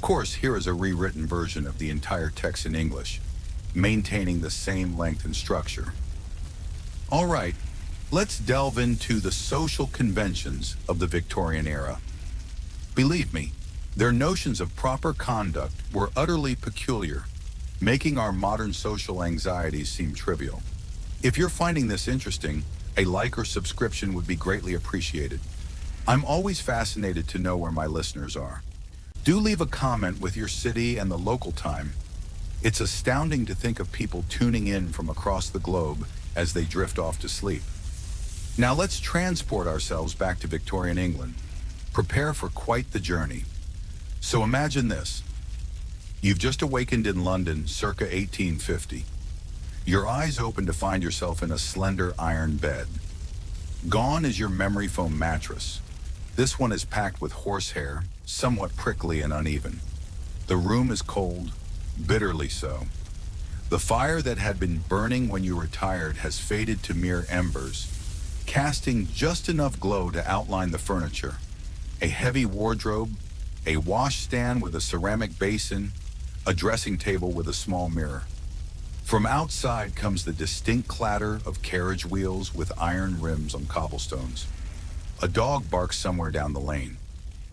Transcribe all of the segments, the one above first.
course, here is a rewritten version of the entire text in English, maintaining the same length and structure. All right, let's delve into the social conventions of the Victorian era. Believe me, their notions of proper conduct were utterly peculiar, making our modern social anxieties seem trivial. If you're finding this interesting, a like or subscription would be greatly appreciated. I'm always fascinated to know where my listeners are. Do leave a comment with your city and the local time. It's astounding to think of people tuning in from across the globe as they drift off to sleep. Now let's transport ourselves back to Victorian England. Prepare for quite the journey. So imagine this. You've just awakened in London circa 1850. Your eyes open to find yourself in a slender iron bed. Gone is your memory foam mattress. This one is packed with horsehair, somewhat prickly and uneven. The room is cold, bitterly so. The fire that had been burning when you retired has faded to mere embers, casting just enough glow to outline the furniture. A heavy wardrobe, a washstand with a ceramic basin, a dressing table with a small mirror. From outside comes the distinct clatter of carriage wheels with iron rims on cobblestones. A dog barks somewhere down the lane.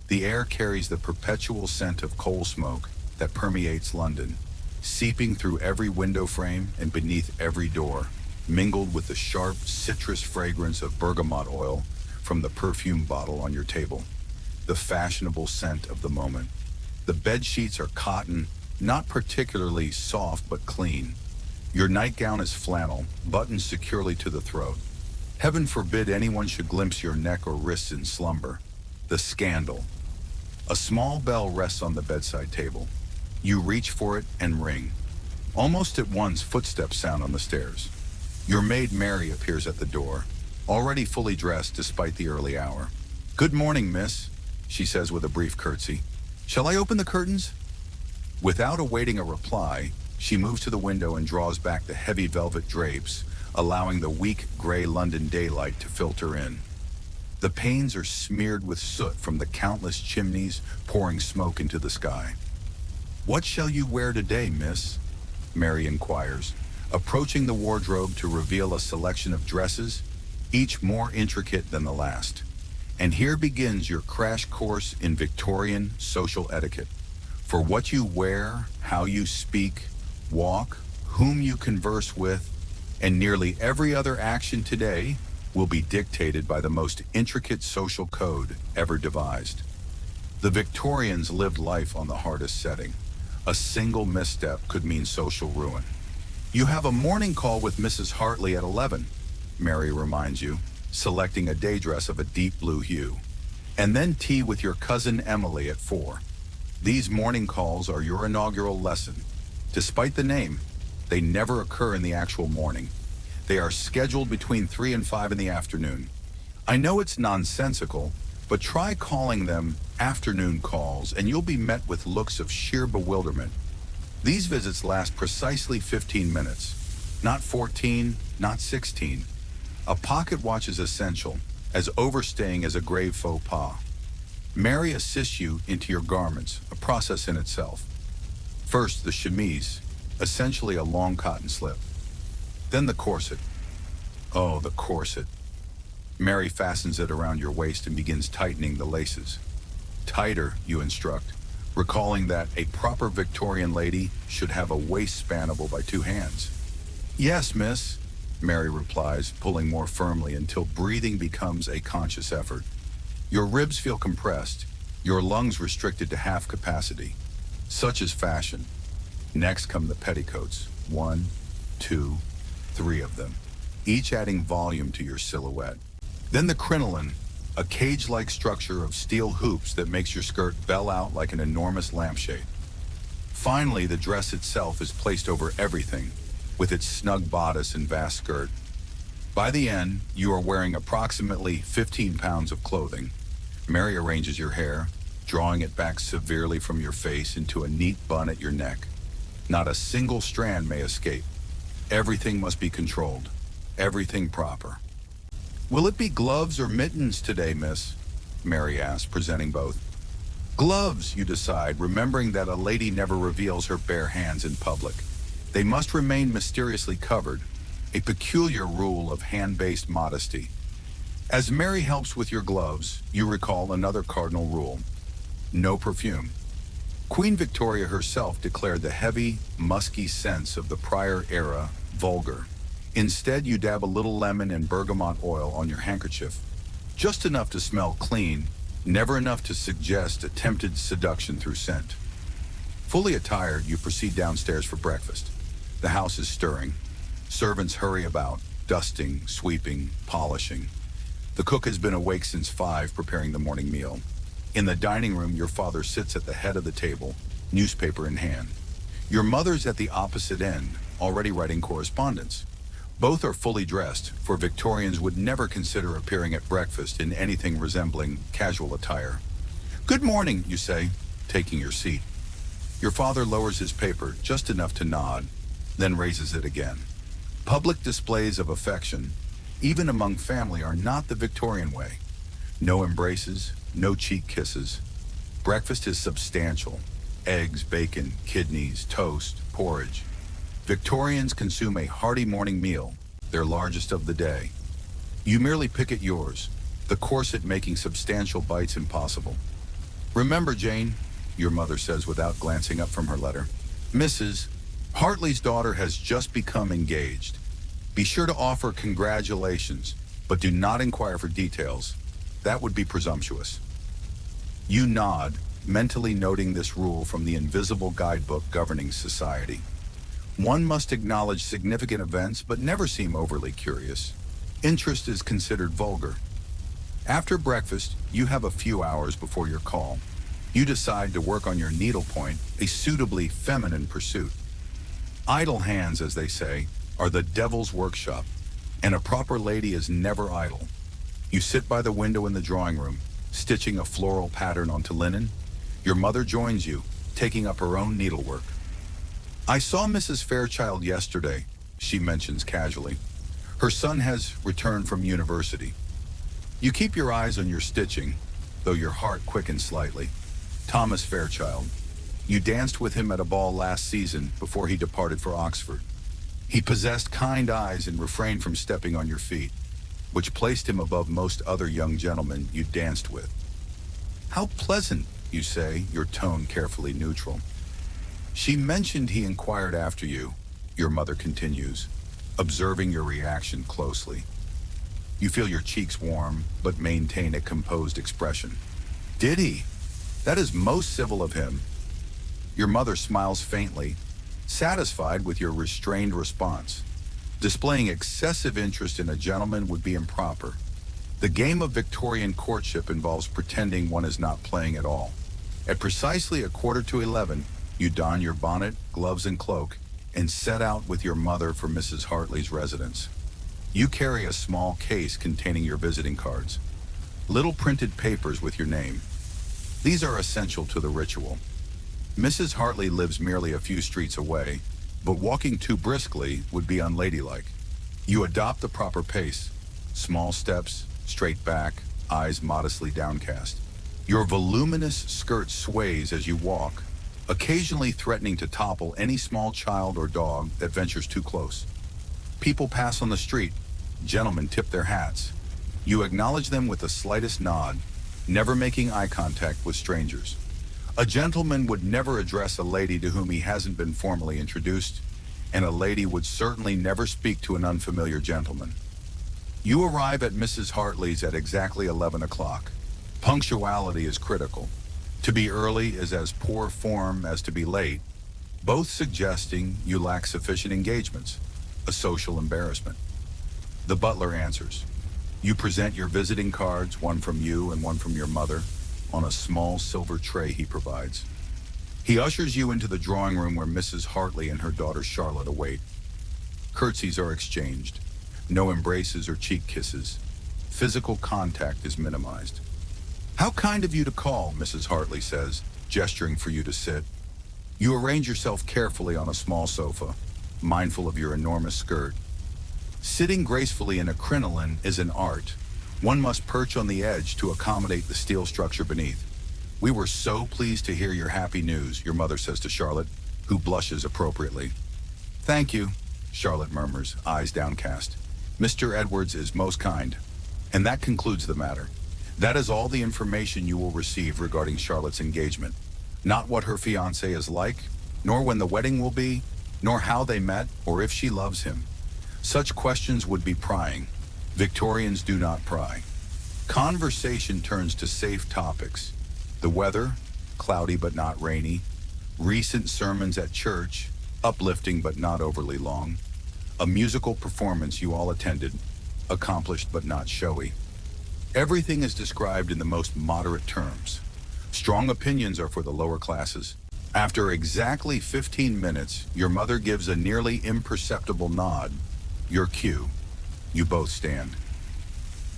The air carries the perpetual scent of coal smoke that permeates London, seeping through every window frame and beneath every door, mingled with the sharp citrus fragrance of bergamot oil from the perfume bottle on your table, the fashionable scent of the moment. The bed sheets are cotton, not particularly soft but clean. Your nightgown is flannel, buttoned securely to the throat. Heaven forbid anyone should glimpse your neck or wrists in slumber. The scandal. A small bell rests on the bedside table. You reach for it and ring. Almost at once, footsteps sound on the stairs. Your maid Mary appears at the door, already fully dressed despite the early hour. "Good morning, miss," she says with a brief curtsy. "Shall I open the curtains?" Without awaiting a reply, she moves to the window and draws back the heavy velvet drapes, allowing the weak gray London daylight to filter in. The panes are smeared with soot from the countless chimneys pouring smoke into the sky. "What shall you wear today, miss?" Mary inquires, approaching the wardrobe to reveal a selection of dresses, each more intricate than the last. And here begins your crash course in Victorian social etiquette. For what you wear, how you speak, walk, whom you converse with, and nearly every other action today will be dictated by the most intricate social code ever devised. The Victorians lived life on the hardest setting. A single misstep could mean social ruin. "You have a morning call with Mrs. Hartley at 11, Mary reminds you, selecting a day dress of a deep blue hue. "And then tea with your cousin Emily at 4. These morning calls are your inaugural lesson. Despite the name, they never occur in the actual morning. They are scheduled between 3 and 5 in the afternoon. I know it's nonsensical, but try calling them afternoon calls and you'll be met with looks of sheer bewilderment. These visits last precisely 15 minutes, not 14, not 16. A pocket watch is essential, as overstaying is a grave faux pas. Mary assists you into your garments, a process in itself. First, the chemise, essentially a long cotton slip. Then the corset. Oh, the corset. Mary fastens it around your waist and begins tightening the laces. Tighter, you instruct, recalling that a proper Victorian lady should have a waist spannable by 2 hands. "Yes, miss," Mary replies, pulling more firmly until breathing becomes a conscious effort. Your ribs feel compressed, your lungs restricted to half capacity. Such is fashion. Next come the petticoats. 1, 2, 3 of them, each adding volume to your silhouette. Then the crinoline, a cage-like structure of steel hoops that makes your skirt bell out like an enormous lampshade. Finally, the dress itself is placed over everything, with its snug bodice and vast skirt. By the end, you are wearing approximately 15 pounds of clothing. Mary arranges your hair, drawing it back severely from your face into a neat bun at your neck. Not a single strand may escape. Everything must be controlled, everything proper. "Will it be gloves or mittens today, miss?" Mary asks, presenting both. Gloves, you decide, remembering that a lady never reveals her bare hands in public. They must remain mysteriously covered, a peculiar rule of hand-based modesty. As Mary helps with your gloves, you recall another cardinal rule: no perfume. Queen Victoria herself declared the heavy, musky scents of the prior era vulgar. Instead, you dab a little lemon and bergamot oil on your handkerchief, just enough to smell clean, never enough to suggest attempted seduction through scent. Fully attired, you proceed downstairs for breakfast. The house is stirring. Servants hurry about, dusting, sweeping, polishing. The cook has been awake since 5, preparing the morning meal. In the dining room, your father sits at the head of the table, newspaper in hand. Your mother's at the opposite end, already writing correspondence. Both are fully dressed, for Victorians would never consider appearing at breakfast in anything resembling casual attire. "Good morning," you say, taking your seat. Your father lowers his paper just enough to nod, then raises it again. Public displays of affection, even among family, are not the Victorian way. No embraces, no cheek kisses. Breakfast is substantial: eggs, bacon, kidneys, toast, porridge. Victorians consume a hearty morning meal, their largest of the day. You merely pick at yours, the corset making substantial bites impossible. "Remember, Jane," your mother says without glancing up from her letter, "Mrs. Hartley's daughter has just become engaged. Be sure to offer congratulations, but do not inquire for details. That would be presumptuous." You nod, mentally noting this rule from the invisible guidebook governing society. One must acknowledge significant events but never seem overly curious. Interest is considered vulgar. After breakfast, you have a few hours before your call. You decide to work on your needlepoint, a suitably feminine pursuit. Idle hands, as they say, are the devil's workshop, and a proper lady is never idle. You sit by the window in the drawing room, stitching a floral pattern onto linen. Your mother joins you, taking up her own needlework. "I saw Mrs. Fairchild yesterday," she mentions casually. "Her son has returned from university." You keep your eyes on your stitching, though your heart quickens slightly. Thomas Fairchild. You danced with him at a ball last season before he departed for Oxford. He possessed kind eyes and refrained from stepping on your feet, which placed him above most other young gentlemen you danced with. "How pleasant," you say, your tone carefully neutral. "She mentioned he inquired after you," your mother continues, observing your reaction closely. You feel your cheeks warm, but maintain a composed expression. "Did he? That is most civil of him." Your mother smiles faintly, satisfied with your restrained response. Displaying excessive interest in a gentleman would be improper. The game of Victorian courtship involves pretending one is not playing at all. At precisely 11:15, you don your bonnet, gloves, and cloak, and set out with your mother for Mrs. Hartley's residence. You carry a small case containing your visiting cards, little printed papers with your name. These are essential to the ritual. Mrs. Hartley lives merely a few streets away, but walking too briskly would be unladylike. You adopt the proper pace, small steps, straight back, eyes modestly downcast. Your voluminous skirt sways as you walk, occasionally threatening to topple any small child or dog that ventures too close. People pass on the street. Gentlemen tip their hats. You acknowledge them with the slightest nod, never making eye contact with strangers. A gentleman would never address a lady to whom he hasn't been formally introduced, and a lady would certainly never speak to an unfamiliar gentleman. You arrive at Mrs. Hartley's at exactly 11 o'clock. Punctuality is critical. To be early is as poor form as to be late, both suggesting you lack sufficient engagements, a social embarrassment. The butler answers. You present your visiting cards, one from you and one from your mother, on a small silver tray he provides. He ushers you into the drawing room where Mrs. Hartley and her daughter Charlotte await. Curtsies are exchanged. No embraces or cheek kisses. Physical contact is minimized. "How kind of you to call," Mrs. Hartley says, gesturing for you to sit. You arrange yourself carefully on a small sofa, mindful of your enormous skirt. Sitting gracefully in a crinoline is an art. One must perch on the edge to accommodate the steel structure beneath. "We were so pleased to hear your happy news," your mother says to Charlotte, who blushes appropriately. "Thank you," Charlotte murmurs, eyes downcast. "Mr. Edwards is most kind." And that concludes the matter. That is all the information you will receive regarding Charlotte's engagement. Not what her fiancé is like, nor when the wedding will be, nor how they met, or if she loves him. Such questions would be prying. Victorians do not pry. Conversation turns to safe topics. The weather, cloudy but not rainy. Recent sermons at church, uplifting but not overly long. A musical performance you all attended, accomplished but not showy. Everything is described in the most moderate terms. Strong opinions are for the lower classes. After exactly 15 minutes, your mother gives a nearly imperceptible nod. Your cue. You both stand.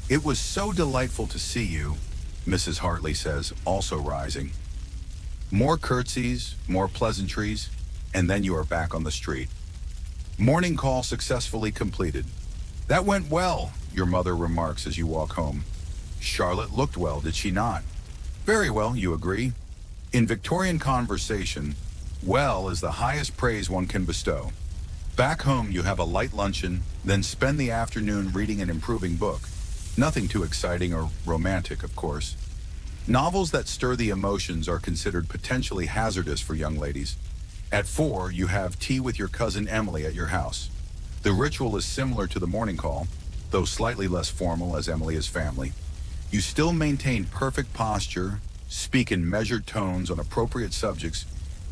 "It was so delightful to see you," Mrs. Hartley says, also rising. More curtsies, more pleasantries, and then you are back on the street. Morning call successfully completed. "That went well," your mother remarks as you walk home. "Charlotte looked well, did she not?" "Very well," you agree. In Victorian conversation, well is the highest praise one can bestow. Back home, you have a light luncheon, then spend the afternoon reading an improving book. Nothing too exciting or romantic, of course. Novels that stir the emotions are considered potentially hazardous for young ladies. At 4, you have tea with your cousin Emily at your house. The ritual is similar to the morning call, though slightly less formal as Emily is family. You still maintain perfect posture, speak in measured tones on appropriate subjects,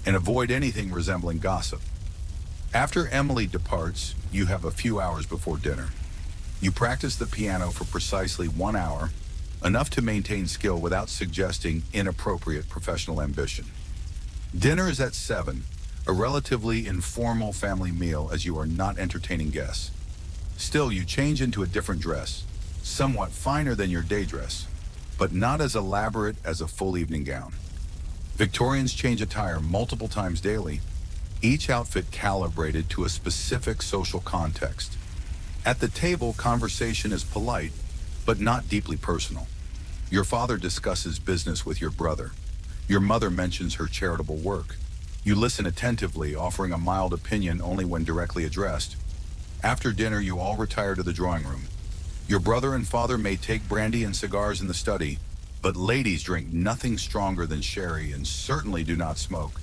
and avoid anything resembling gossip. After Emily departs, you have a few hours before dinner. You practice the piano for precisely 1 hour, enough to maintain skill without suggesting inappropriate professional ambition. Dinner is at 7, a relatively informal family meal as you are not entertaining guests. Still, you change into a different dress, somewhat finer than your day dress, but not as elaborate as a full evening gown. Victorians change attire multiple times daily, each outfit calibrated to a specific social context. At the table, conversation is polite, but not deeply personal. Your father discusses business with your brother. Your mother mentions her charitable work. You listen attentively, offering a mild opinion only when directly addressed. After dinner, you all retire to the drawing room. Your brother and father may take brandy and cigars in the study, but ladies drink nothing stronger than sherry and certainly do not smoke.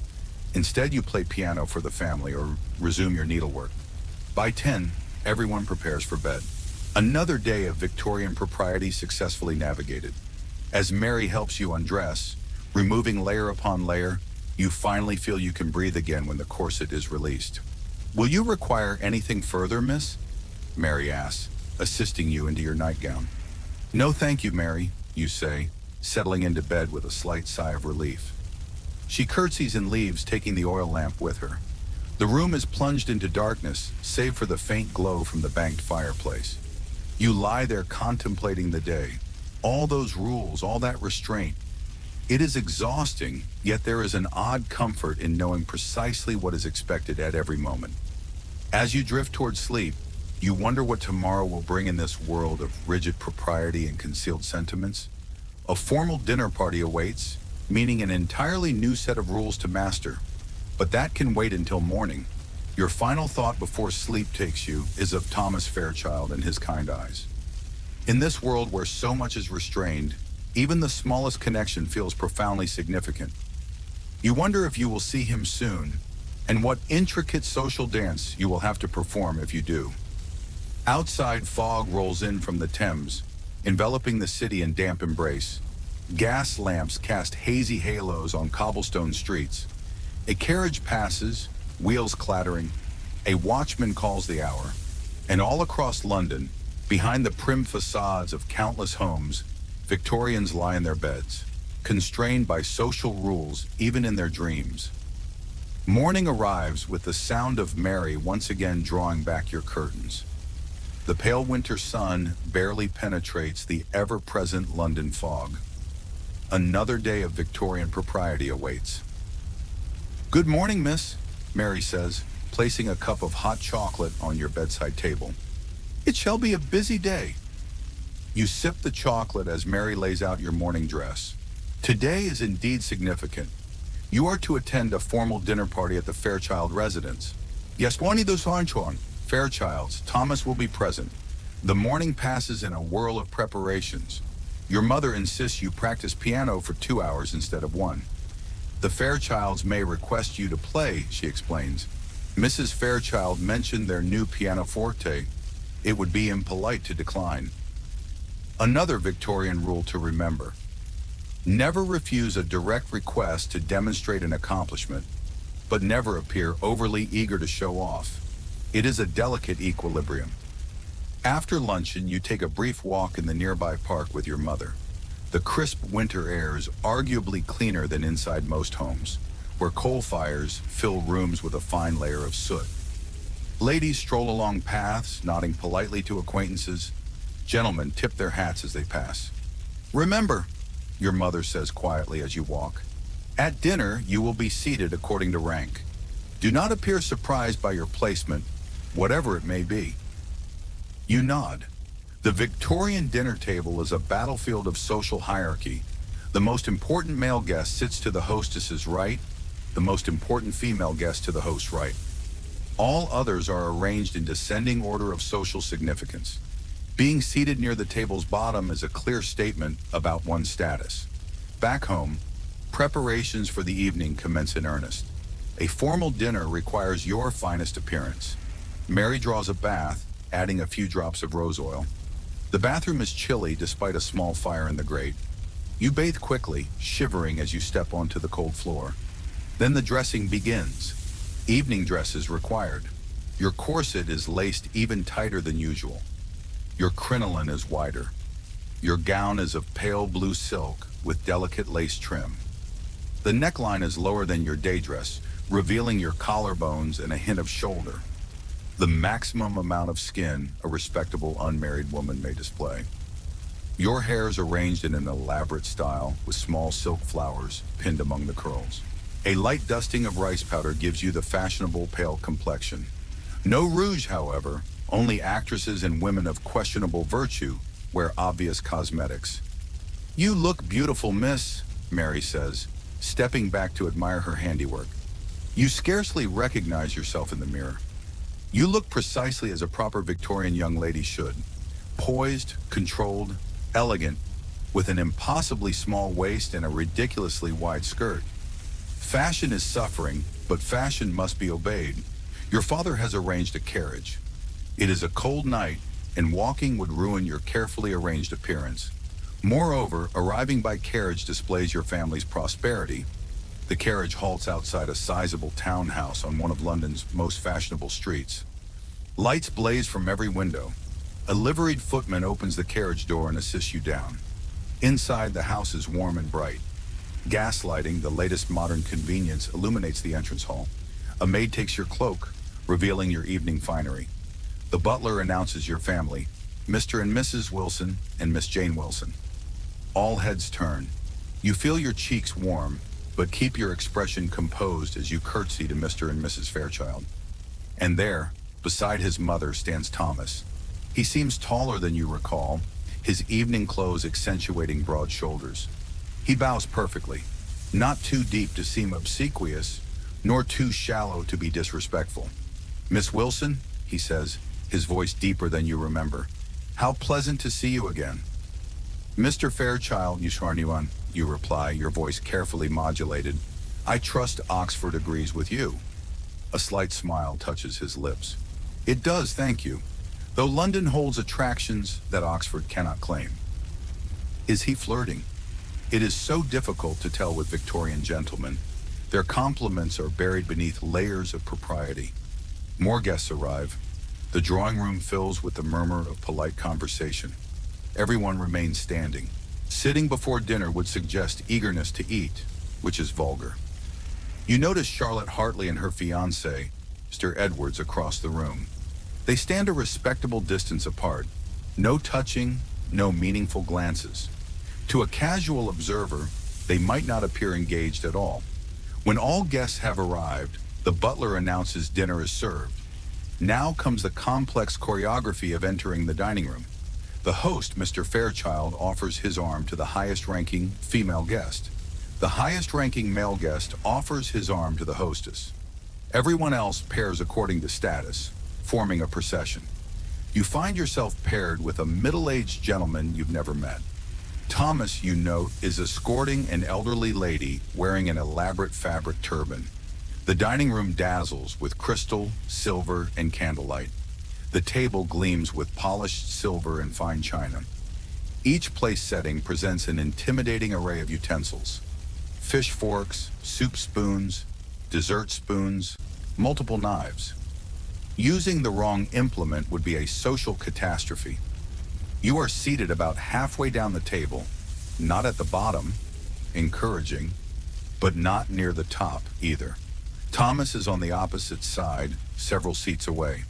Instead, you play piano for the family or resume your needlework. By 10, everyone prepares for bed. Another day of Victorian propriety successfully navigated. As Mary helps you undress, removing layer upon layer, you finally feel you can breathe again when the corset is released. "Will you require anything further, miss?" Mary asks, assisting you into your nightgown. "No, thank you, Mary," you say, settling into bed with a slight sigh of relief. She curtsies and leaves, taking the oil lamp with her. The room is plunged into darkness, save for the faint glow from the banked fireplace. You lie there contemplating the day. All those rules, all that restraint. It is exhausting, yet there is an odd comfort in knowing precisely what is expected at every moment. As you drift toward sleep, you wonder what tomorrow will bring in this world of rigid propriety and concealed sentiments. A formal dinner party awaits, meaning an entirely new set of rules to master. But that can wait until morning. Your final thought before sleep takes you is of Thomas Fairchild and his kind eyes. In this world where so much is restrained, even the smallest connection feels profoundly significant. You wonder if you will see him soon, and what intricate social dance you will have to perform if you do. Outside, fog rolls in from the Thames, enveloping the city in damp embrace. Gas lamps cast hazy halos on cobblestone streets. A carriage passes, wheels clattering. A watchman calls the hour. And all across London, behind the prim facades of countless homes, Victorians lie in their beds, constrained by social rules even in their dreams. Morning arrives with the sound of Mary once again drawing back your curtains. The pale winter sun barely penetrates the ever-present London fog. Another day of Victorian propriety awaits. "Good morning, miss," Mary says, placing a cup of hot chocolate on your bedside table. "It shall be a busy day." You sip the chocolate as Mary lays out your morning dress. Today is indeed significant. You are to attend a formal dinner party at the Fairchild residence. Yes, one of those Fairchilds, Thomas will be present. The morning passes in a whirl of preparations. Your mother insists you practice piano for 2 hours instead of 1. The Fairchilds may request you to play, she explains. Mrs. Fairchild mentioned their new pianoforte. It would be impolite to decline. Another Victorian rule to remember. Never refuse a direct request to demonstrate an accomplishment, but never appear overly eager to show off. It is a delicate equilibrium. After luncheon, you take a brief walk in the nearby park with your mother. The crisp winter air is arguably cleaner than inside most homes, where coal fires fill rooms with a fine layer of soot. Ladies stroll along paths, nodding politely to acquaintances. Gentlemen tip their hats as they pass. Remember, your mother says quietly as you walk, at dinner you will be seated according to rank. Do not appear surprised by your placement, whatever it may be. You nod. The Victorian dinner table is a battlefield of social hierarchy. The most important male guest sits to the hostess's right, the most important female guest to the host's right. All others are arranged in descending order of social significance. Being seated near the table's bottom is a clear statement about one's status. Back home, preparations for the evening commence in earnest. A formal dinner requires your finest appearance. Mary draws a bath, adding a few drops of rose oil. The bathroom is chilly despite a small fire in the grate. You bathe quickly, shivering as you step onto the cold floor. Then the dressing begins. Evening dress is required. Your corset is laced even tighter than usual. Your crinoline is wider. Your gown is of pale blue silk with delicate lace trim. The neckline is lower than your day dress, revealing your collarbones and a hint of shoulder. The maximum amount of skin a respectable unmarried woman may display. Your hair is arranged in an elaborate style with small silk flowers pinned among the curls. A light dusting of rice powder gives you the fashionable pale complexion. No rouge, however. Only actresses and women of questionable virtue wear obvious cosmetics. You look beautiful, miss, Mary says, stepping back to admire her handiwork. You scarcely recognize yourself in the mirror. You look precisely as a proper Victorian young lady should. Poised, controlled, elegant, with an impossibly small waist and a ridiculously wide skirt. Fashion is suffering, but fashion must be obeyed. Your father has arranged a carriage. It is a cold night, and walking would ruin your carefully arranged appearance. Moreover, arriving by carriage displays your family's prosperity. The carriage halts outside a sizable townhouse on one of London's most fashionable streets. Lights blaze from every window. A liveried footman opens the carriage door and assists you down. Inside, the house is warm and bright. Gas lighting, the latest modern convenience, illuminates the entrance hall. A maid takes your cloak, revealing your evening finery. The butler announces your family, Mr. and Mrs. Wilson and Miss Jane Wilson. All heads turn. You feel your cheeks warm, but keep your expression composed as you curtsy to Mr. and Mrs. Fairchild. And there, beside his mother, stands Thomas. He seems taller than you recall, his evening clothes accentuating broad shoulders. He bows perfectly, not too deep to seem obsequious, nor too shallow to be disrespectful. Miss Wilson, he says, his voice deeper than you remember. How pleasant to see you again. Mr. Fairchild, you reply, your voice carefully modulated. I trust Oxford agrees with you. A slight smile touches his lips. It does, thank you, though London holds attractions that Oxford cannot claim. Is he flirting? It is so difficult to tell with Victorian gentlemen. Their compliments are buried beneath layers of propriety. More guests arrive. The drawing room fills with the murmur of polite conversation. Everyone remains standing. Sitting before dinner would suggest eagerness to eat, which is vulgar. You notice Charlotte Hartley and her fiancé, Mr. Edwards, across the room. They stand a respectable distance apart. No touching, no meaningful glances. To a casual observer, they might not appear engaged at all. When all guests have arrived, the butler announces dinner is served. Now comes the complex choreography of entering the dining room. The host, Mr. Fairchild, offers his arm to the highest-ranking female guest. The highest-ranking male guest offers his arm to the hostess. Everyone else pairs according to status, forming a procession. You find yourself paired with a middle-aged gentleman you've never met. Thomas, you note, is escorting an elderly lady wearing an elaborate fabric turban. The dining room dazzles with crystal, silver, and candlelight. The table gleams with polished silver and fine china. Each place setting presents an intimidating array of utensils. Fish forks, soup spoons, dessert spoons, multiple knives. Using the wrong implement would be a social catastrophe. You are seated about halfway down the table, not at the bottom, encouraging, but not near the top either. Thomas is on the opposite side, several seats away.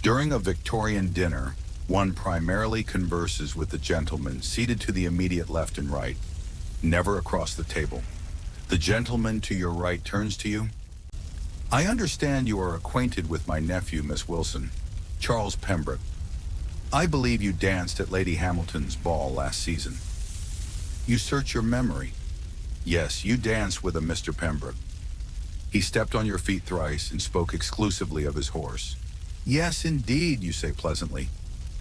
During a Victorian dinner, one primarily converses with the gentleman seated to the immediate left and right, never across the table. The gentleman to your right turns to you. I understand you are acquainted with my nephew, Miss Wilson, Charles Pembroke. I believe you danced at Lady Hamilton's ball last season. You search your memory. Yes, you danced with a Mr. Pembroke. He stepped on your feet thrice and spoke exclusively of his horse. Yes, indeed, you say pleasantly.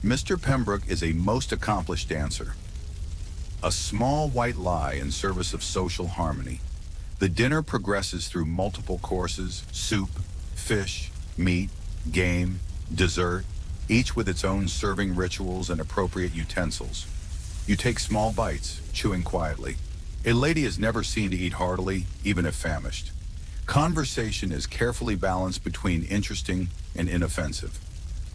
Mr. Pembroke is a most accomplished dancer. A small white lie in service of social harmony. The dinner progresses through multiple courses: soup, fish, meat, game, dessert, each with its own serving rituals and appropriate utensils. You take small bites, chewing quietly. A lady is never seen to eat heartily, even if famished. Conversation is carefully balanced between interesting and inoffensive.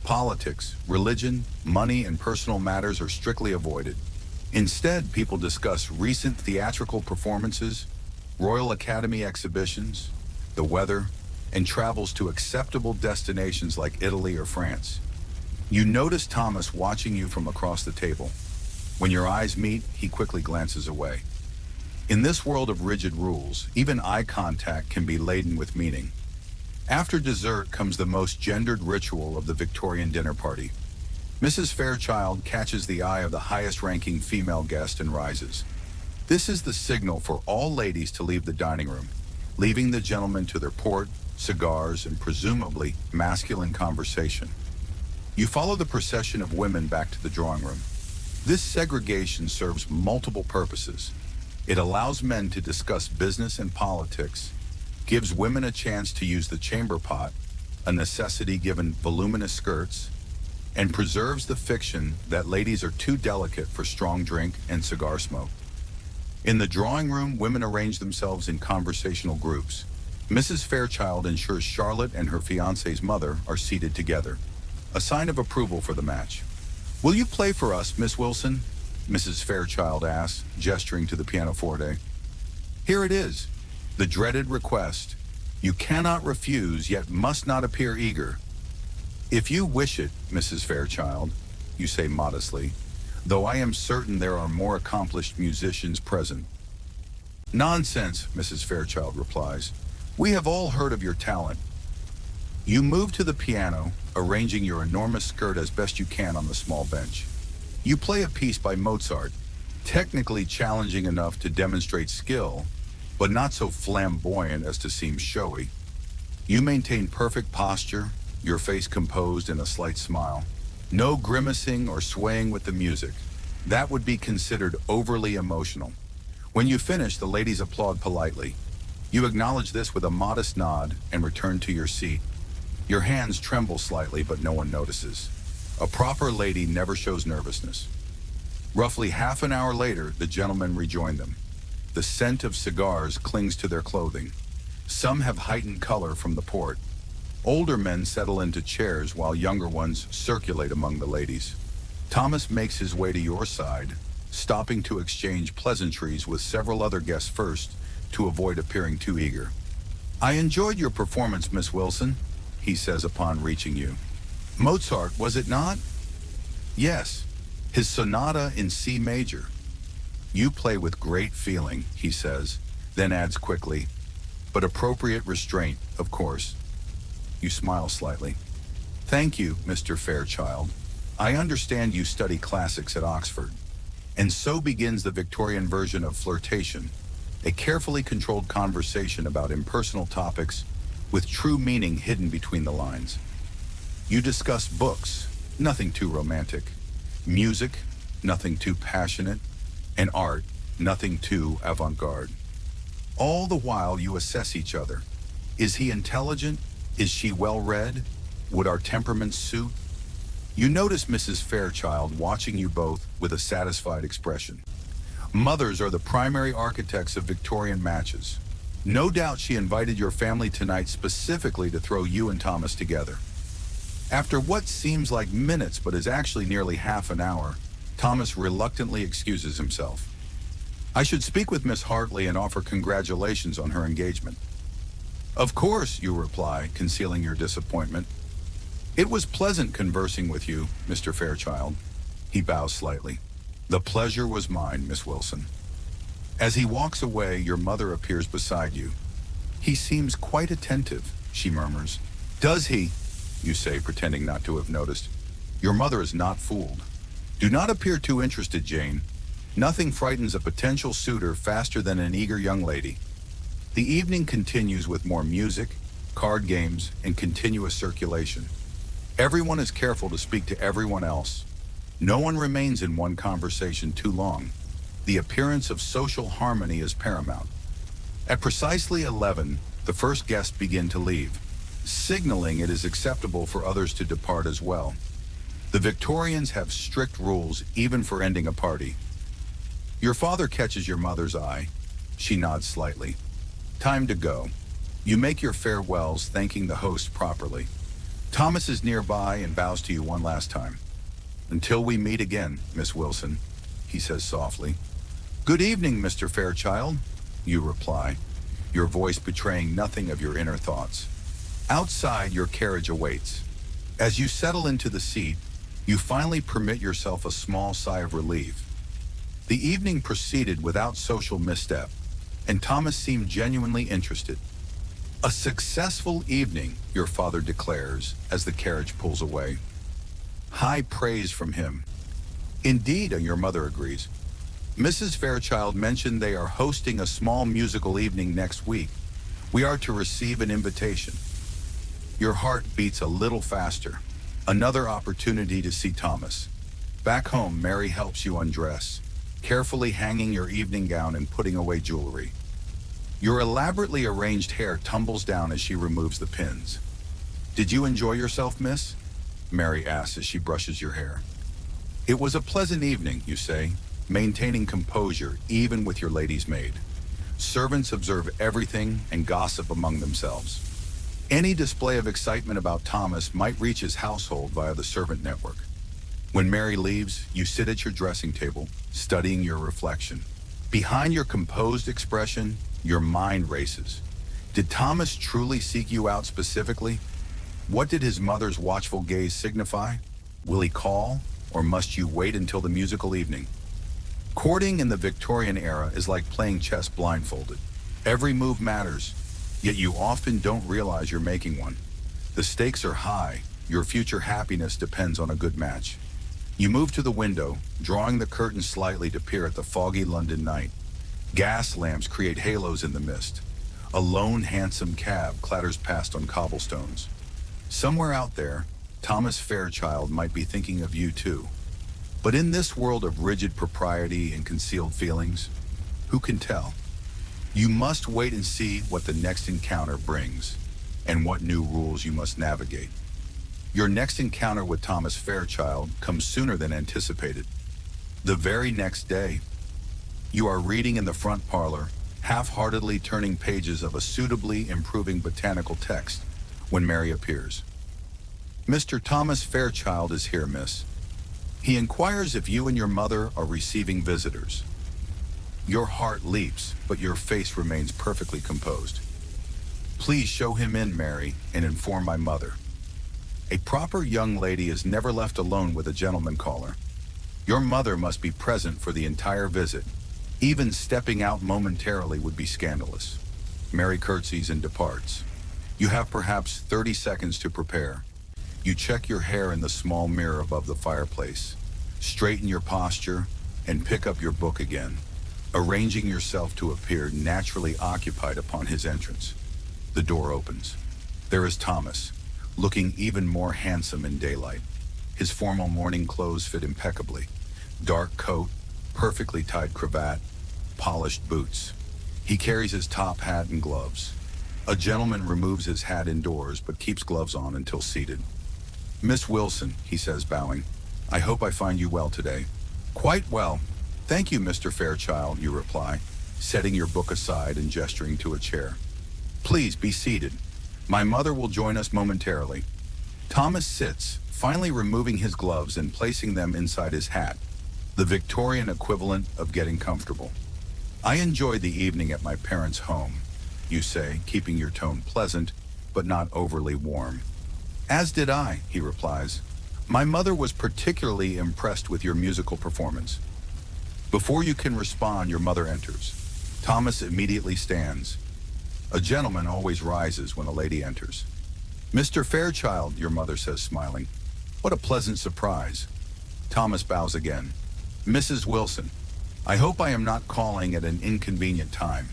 Politics, religion, money, and personal matters are strictly avoided. Instead, people discuss recent theatrical performances, Royal Academy exhibitions, the weather, and travels to acceptable destinations like Italy or France. You notice Thomas watching you from across the table. When your eyes meet, he quickly glances away. In this world of rigid rules, even eye contact can be laden with meaning. After dessert comes the most gendered ritual of the Victorian dinner party. Mrs. Fairchild catches the eye of the highest-ranking female guest and rises. This is the signal for all ladies to leave the dining room, leaving the gentlemen to their port, cigars, and presumably masculine conversation. You follow the procession of women back to the drawing room. This segregation serves multiple purposes. It allows men to discuss business and politics, gives women a chance to use the chamber pot, a necessity given voluminous skirts, and preserves the fiction that ladies are too delicate for strong drink and cigar smoke. In the drawing room, women arrange themselves in conversational groups. Mrs. Fairchild ensures Charlotte and her fiancé's mother are seated together, a sign of approval for the match. "Will you play for us, Miss Wilson?" Mrs. Fairchild asks, gesturing to the pianoforte. Here it is, the dreaded request. You cannot refuse, yet must not appear eager. "If you wish it, Mrs. Fairchild," you say modestly, "though I am certain there are more accomplished musicians present." "Nonsense," Mrs. Fairchild replies. "We have all heard of your talent." You move to the piano, arranging your enormous skirt as best you can on the small bench. You play a piece by Mozart, technically challenging enough to demonstrate skill, but not so flamboyant as to seem showy. You maintain perfect posture, your face composed in a slight smile. No grimacing or swaying with the music. That would be considered overly emotional. When you finish, the ladies applaud politely. You acknowledge this with a modest nod and return to your seat. Your hands tremble slightly, but no one notices. A proper lady never shows nervousness. Roughly half an hour later, the gentlemen rejoin them. The scent of cigars clings to their clothing. Some have heightened color from the port. Older men settle into chairs while younger ones circulate among the ladies. Thomas makes his way to your side, stopping to exchange pleasantries with several other guests first to avoid appearing too eager. "I enjoyed your performance, Miss Wilson," he says upon reaching you. "Mozart, was it not?" "Yes, his sonata in C major." "You play with great feeling," he says, then adds quickly, "but appropriate restraint, of course." You smile slightly. "Thank you, Mr. Fairchild. I understand you study classics at Oxford." And so begins the Victorian version of flirtation, a carefully controlled conversation about impersonal topics with true meaning hidden between the lines. You discuss books, nothing too romantic, music, nothing too passionate, and art, nothing too avant-garde. All the while you assess each other. Is he intelligent? Is she well-read? Would our temperaments suit? You notice Mrs. Fairchild watching you both with a satisfied expression. Mothers are the primary architects of Victorian matches. No doubt she invited your family tonight specifically to throw you and Thomas together. After what seems like minutes but is actually nearly half an hour, Thomas reluctantly excuses himself. I should speak with Miss Hartley and offer congratulations on her engagement. Of course, you reply, concealing your disappointment. It was pleasant conversing with you, Mr. Fairchild. He bows slightly. The pleasure was mine, Miss Wilson. As he walks away, your mother appears beside you. He seems quite attentive, she murmurs. Does he? You say, pretending not to have noticed. Your mother is not fooled. Do not appear too interested, Jane. Nothing frightens a potential suitor faster than an eager young lady. The evening continues with more music, card games, and continuous circulation. Everyone is careful to speak to everyone else. No one remains in one conversation too long. The appearance of social harmony is paramount. At precisely 11, the first guests begin to leave, signaling it is acceptable for others to depart as well. The Victorians have strict rules even for ending a party. Your father catches your mother's eye. She nods slightly. Time to go. You make your farewells, thanking the host properly. Thomas is nearby and bows to you one last time. Until we meet again, Miss Wilson, he says softly. Good evening, Mr. Fairchild, you reply, your voice betraying nothing of your inner thoughts. Outside, your carriage awaits. As you settle into the seat, you finally permit yourself a small sigh of relief. The evening proceeded without social misstep, and Thomas seemed genuinely interested. A successful evening, your father declares as the carriage pulls away. High praise from him. Indeed, your mother agrees. Mrs. Fairchild mentioned they are hosting a small musical evening next week. We are to receive an invitation. Your heart beats a little faster. Another opportunity to see Thomas. Back home, Mary helps you undress, carefully hanging your evening gown and putting away jewelry. Your elaborately arranged hair tumbles down as she removes the pins. Did you enjoy yourself, miss? Mary asks as she brushes your hair. It was a pleasant evening, you say, maintaining composure even with your lady's maid. Servants observe everything and gossip among themselves. Any display of excitement about Thomas might reach his household via the servant network. When Mary leaves, you sit at your dressing table, studying your reflection. Behind your composed expression, your mind races. Did Thomas truly seek you out specifically? What did his mother's watchful gaze signify? Will he call, or must you wait until the musical evening? Courting in the Victorian era is like playing chess blindfolded. Every move matters, yet you often don't realize you're making one. The stakes are high. Your future happiness depends on a good match. You move to the window, drawing the curtain slightly to peer at the foggy London night. Gas lamps create halos in the mist. A lone, handsome cab clatters past on cobblestones. Somewhere out there, Thomas Fairchild might be thinking of you too. But in this world of rigid propriety and concealed feelings, who can tell? You must wait and see what the next encounter brings, and what new rules you must navigate. Your next encounter with Thomas Fairchild comes sooner than anticipated. The very next day, you are reading in the front parlor, half-heartedly turning pages of a suitably improving botanical text, when Mary appears. Mr. Thomas Fairchild is here, miss. He inquires if you and your mother are receiving visitors. Your heart leaps, but your face remains perfectly composed. Please show him in, Mary, and inform my mother. A proper young lady is never left alone with a gentleman caller. Your mother must be present for the entire visit. Even stepping out momentarily would be scandalous. Mary curtsies and departs. You have perhaps 30 seconds to prepare. You check your hair in the small mirror above the fireplace, straighten your posture, and pick up your book again. arranging yourself to appear naturally occupied upon his entrance. The door opens. There is Thomas, looking even more handsome in daylight. His formal morning clothes fit impeccably. Dark coat, perfectly tied cravat, polished boots. He carries his top hat and gloves. A gentleman removes his hat indoors but keeps gloves on until seated. "Miss Wilson," he says, bowing. "I hope I find you well today." "Quite well. Thank you, Mr. Fairchild," you reply, setting your book aside and gesturing to a chair. "Please be seated. My mother will join us momentarily." Thomas sits, finally removing his gloves and placing them inside his hat, the Victorian equivalent of getting comfortable. "I enjoyed the evening at my parents' home," you say, keeping your tone pleasant, but not overly warm. "As did I," he replies. "My mother was particularly impressed with your musical performance." Before you can respond, your mother enters. Thomas immediately stands. A gentleman always rises when a lady enters. "Mr. Fairchild," your mother says, smiling. "What a pleasant surprise." Thomas bows again. "Mrs. Wilson, I hope I am not calling at an inconvenient time."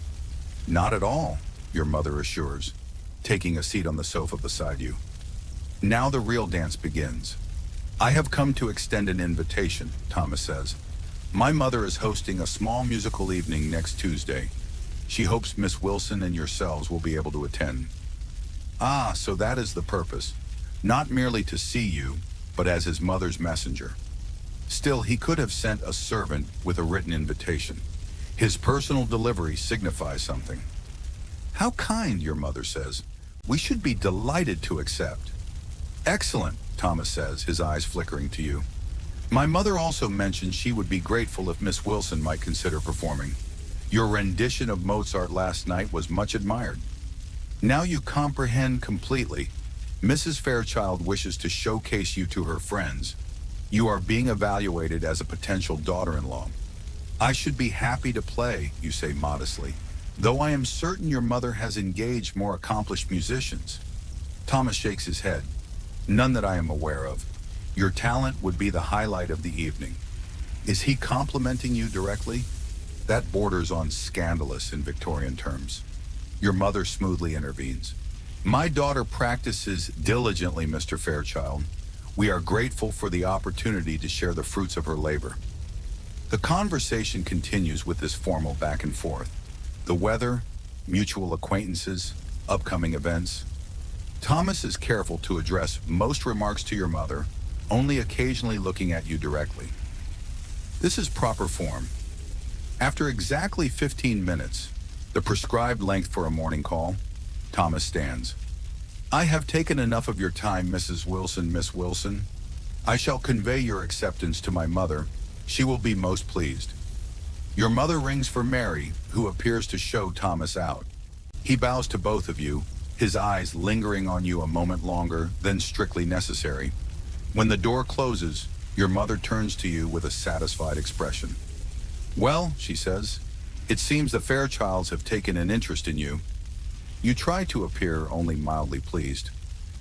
"Not at all," your mother assures, taking a seat on the sofa beside you. Now the real dance begins. "I have come to extend an invitation," Thomas says. "My mother is hosting a small musical evening next Tuesday. She hopes Miss Wilson and yourselves will be able to attend." "Ah, so that is the purpose. Not merely to see you, but as his mother's messenger." Still, he could have sent a servant with a written invitation. His personal delivery signifies something. "How kind," your mother says. "We should be delighted to accept." "Excellent," Thomas says, his eyes flickering to you. "My mother also mentioned she would be grateful if Miss Wilson might consider performing. Your rendition of Mozart last night was much admired." Now you comprehend completely. Mrs. Fairchild wishes to showcase you to her friends. You are being evaluated as a potential daughter-in-law. "I should be happy to play," you say modestly, "though I am certain your mother has engaged more accomplished musicians." Thomas shakes his head. "None that I am aware of. Your talent would be the highlight of the evening." Is he complimenting you directly? That borders on scandalous in Victorian terms. Your mother smoothly intervenes. "My daughter practices diligently, Mr. Fairchild. We are grateful for the opportunity to share the fruits of her labor." The conversation continues with this formal back and forth. The weather, mutual acquaintances, upcoming events. Thomas is careful to address most remarks to your mother, only occasionally looking at you directly. This is proper form. After exactly 15 minutes, the prescribed length for a morning call, Thomas stands. "I have taken enough of your time, Mrs. Wilson, Miss Wilson. I shall convey your acceptance to my mother. She will be most pleased." Your mother rings for Mary, who appears to show Thomas out. He bows to both of you, his eyes lingering on you a moment longer than strictly necessary. When the door closes, your mother turns to you with a satisfied expression. "Well," she says, "it seems the Fairchilds have taken an interest in you." You try to appear only mildly pleased.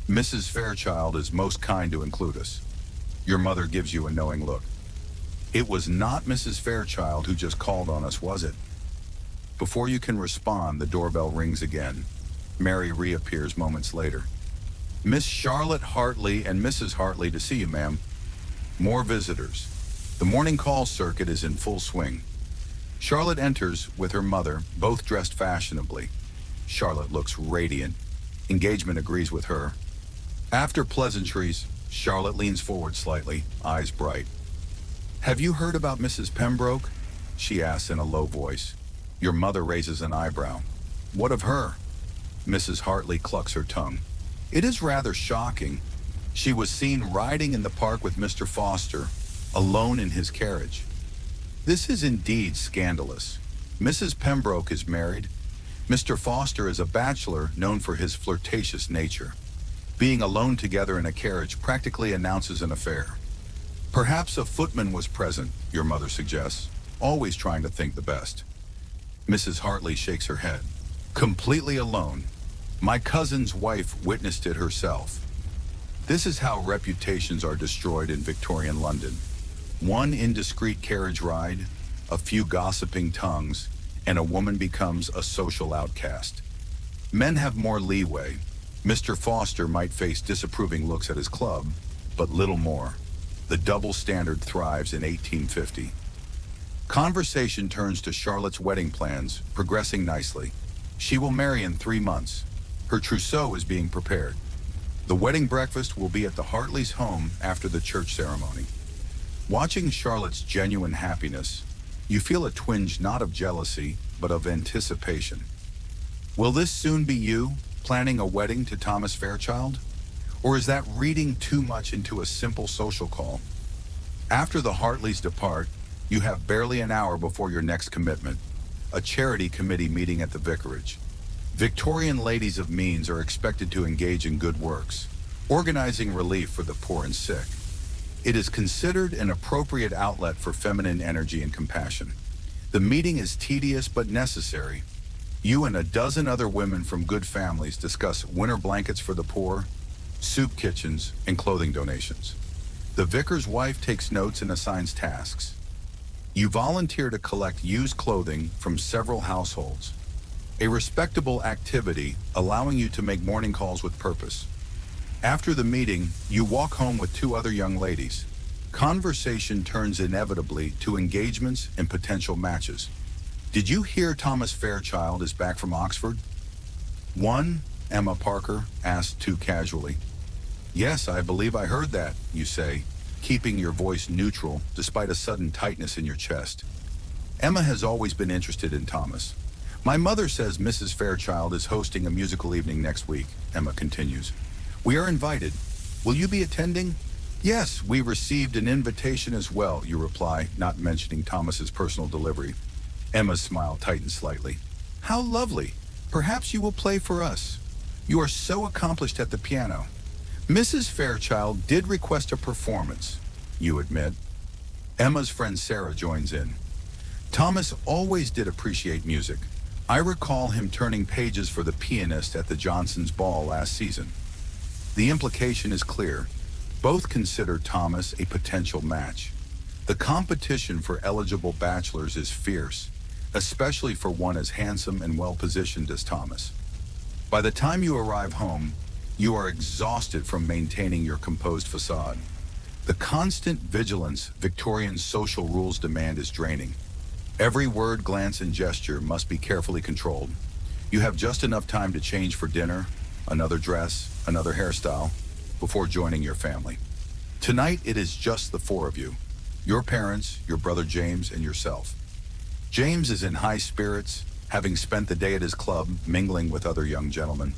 "Mrs. Fairchild is most kind to include us." Your mother gives you a knowing look. "It was not Mrs. Fairchild who just called on us, was it?" Before you can respond, the doorbell rings again. Mary reappears moments later. "Miss Charlotte Hartley and Mrs. Hartley to see you, ma'am." More visitors. The morning call circuit is in full swing. Charlotte enters with her mother, both dressed fashionably. Charlotte looks radiant. Engagement agrees with her. After pleasantries, Charlotte leans forward slightly, eyes bright. "Have you heard about Mrs. Pembroke?" she asks in a low voice. Your mother raises an eyebrow. "What of her?" Mrs. Hartley clucks her tongue. "It is rather shocking. She was seen riding in the park with Mr. Foster, alone in his carriage." This is indeed scandalous. Mrs. Pembroke is married. Mr. Foster is a bachelor known for his flirtatious nature. Being alone together in a carriage practically announces an affair. "Perhaps a footman was present," your mother suggests, always trying to think the best. Mrs. Hartley shakes her head. "Completely alone. My cousin's wife witnessed it herself." This is how reputations are destroyed in Victorian London. One indiscreet carriage ride, a few gossiping tongues, and a woman becomes a social outcast. Men have more leeway. Mr. Foster might face disapproving looks at his club, but little more. The double standard thrives in 1850. Conversation turns to Charlotte's wedding plans, progressing nicely. She will marry in 3 months. Her trousseau is being prepared. The wedding breakfast will be at the Hartleys' home after the church ceremony. Watching Charlotte's genuine happiness, you feel a twinge not of jealousy, but of anticipation. Will this soon be you, planning a wedding to Thomas Fairchild? Or is that reading too much into a simple social call? After the Hartleys depart, you have barely an hour before your next commitment, a charity committee meeting at the vicarage. Victorian ladies of means are expected to engage in good works, organizing relief for the poor and sick. It is considered an appropriate outlet for feminine energy and compassion. The meeting is tedious but necessary. You and a dozen other women from good families discuss winter blankets for the poor, soup kitchens, and clothing donations. The vicar's wife takes notes and assigns tasks. You volunteer to collect used clothing from several households, a respectable activity allowing you to make morning calls with purpose. After the meeting, you walk home with 2 other young ladies. Conversation turns inevitably to engagements and potential matches. Did you hear Thomas Fairchild is back from Oxford? One, Emma Parker asked too casually. Yes, I believe I heard that, you say, keeping your voice neutral despite a sudden tightness in your chest. Emma has always been interested in Thomas. My mother says Mrs. Fairchild is hosting a musical evening next week, Emma continues. We are invited. Will you be attending? Yes, we received an invitation as well, you reply, not mentioning Thomas's personal delivery. Emma's smile tightens slightly. How lovely. Perhaps you will play for us. You are so accomplished at the piano. Mrs. Fairchild did request a performance, you admit. Emma's friend Sarah joins in. Thomas always did appreciate music. I recall him turning pages for the pianist at the Johnsons' ball last season. The implication is clear. Both consider Thomas a potential match. The competition for eligible bachelors is fierce, especially for one as handsome and well-positioned as Thomas. By the time you arrive home, you are exhausted from maintaining your composed facade. The constant vigilance Victorian social rules demand is draining. Every word, glance, and gesture must be carefully controlled. You have just enough time to change for dinner, another dress, another hairstyle, before joining your family. Tonight, it is just the 4 of you. Your parents, your brother James, and yourself. James is in high spirits, having spent the day at his club mingling with other young gentlemen.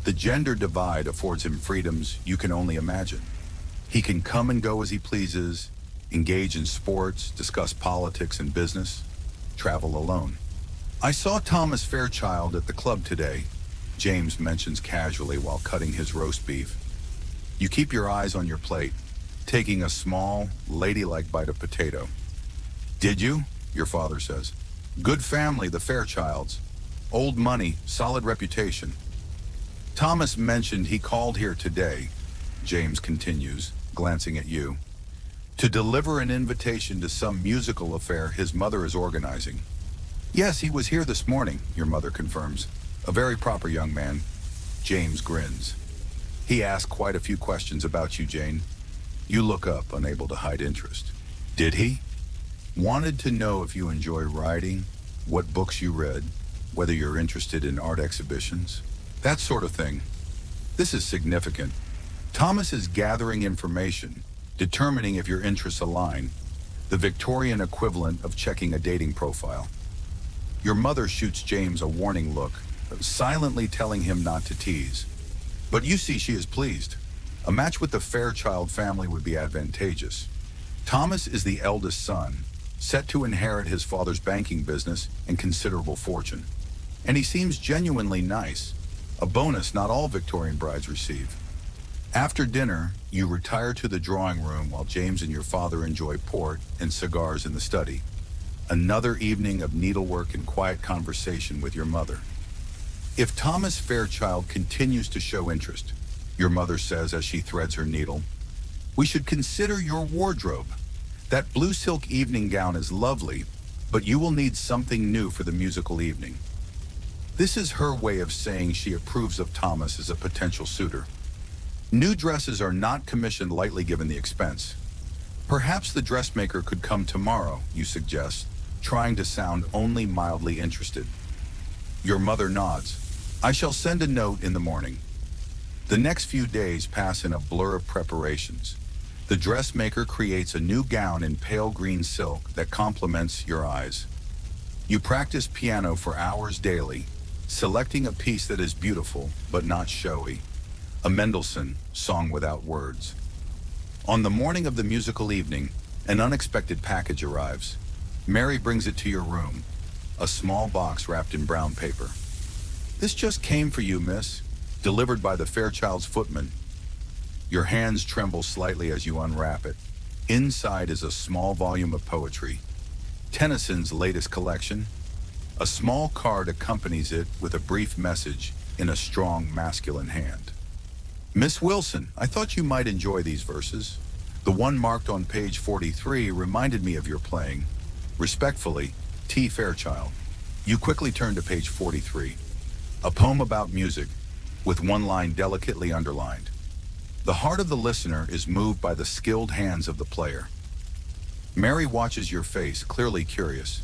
The gender divide affords him freedoms you can only imagine. He can come and go as he pleases, engage in sports, discuss politics and business, travel alone. I saw Thomas Fairchild at the club today, James mentions casually while cutting his roast beef. You keep your eyes on your plate, taking a small, ladylike bite of potato. Did you? Your father says. Good family, the Fairchilds. Old money, solid reputation. Thomas mentioned he called here today, James continues, glancing at you, to deliver an invitation to some musical affair his mother is organizing. Yes, he was here this morning, your mother confirms. A very proper young man. James grins. He asked quite a few questions about you, Jane. You look up, unable to hide interest. Did he? Wanted to know if you enjoy writing, what books you read, whether you're interested in art exhibitions, that sort of thing. This is significant. Thomas is gathering information, determining if your interests align, the Victorian equivalent of checking a dating profile. Your mother shoots James a warning look, silently telling him not to tease. But you see she is pleased. A match with the Fairchild family would be advantageous. Thomas is the eldest son, set to inherit his father's banking business and considerable fortune. And he seems genuinely nice, a bonus not all Victorian brides receive. After dinner, you retire to the drawing room while James and your father enjoy port and cigars in the study. Another evening of needlework and quiet conversation with your mother. If Thomas Fairchild continues to show interest, your mother says as she threads her needle, we should consider your wardrobe. That blue silk evening gown is lovely, but you will need something new for the musical evening. This is her way of saying she approves of Thomas as a potential suitor. New dresses are not commissioned lightly given the expense. Perhaps the dressmaker could come tomorrow, you suggest, trying to sound only mildly interested. Your mother nods. I shall send a note in the morning. The next few days pass in a blur of preparations. The dressmaker creates a new gown in pale green silk that complements your eyes. You practice piano for hours daily, selecting a piece that is beautiful but not showy. A Mendelssohn Song Without Words. On the morning of the musical evening, an unexpected package arrives. Mary brings it to your room, a small box wrapped in brown paper. This just came for you, miss, delivered by the Fairchild's footman. Your hands tremble slightly as you unwrap it. Inside is a small volume of poetry, Tennyson's latest collection. A small card accompanies it with a brief message in a strong masculine hand. Miss Wilson, I thought you might enjoy these verses. The one marked on page 43 reminded me of your playing. Respectfully, T. Fairchild. You quickly turn to page 43. A poem about music, with one line delicately underlined. The heart of the listener is moved by the skilled hands of the player. Mary watches your face, clearly curious.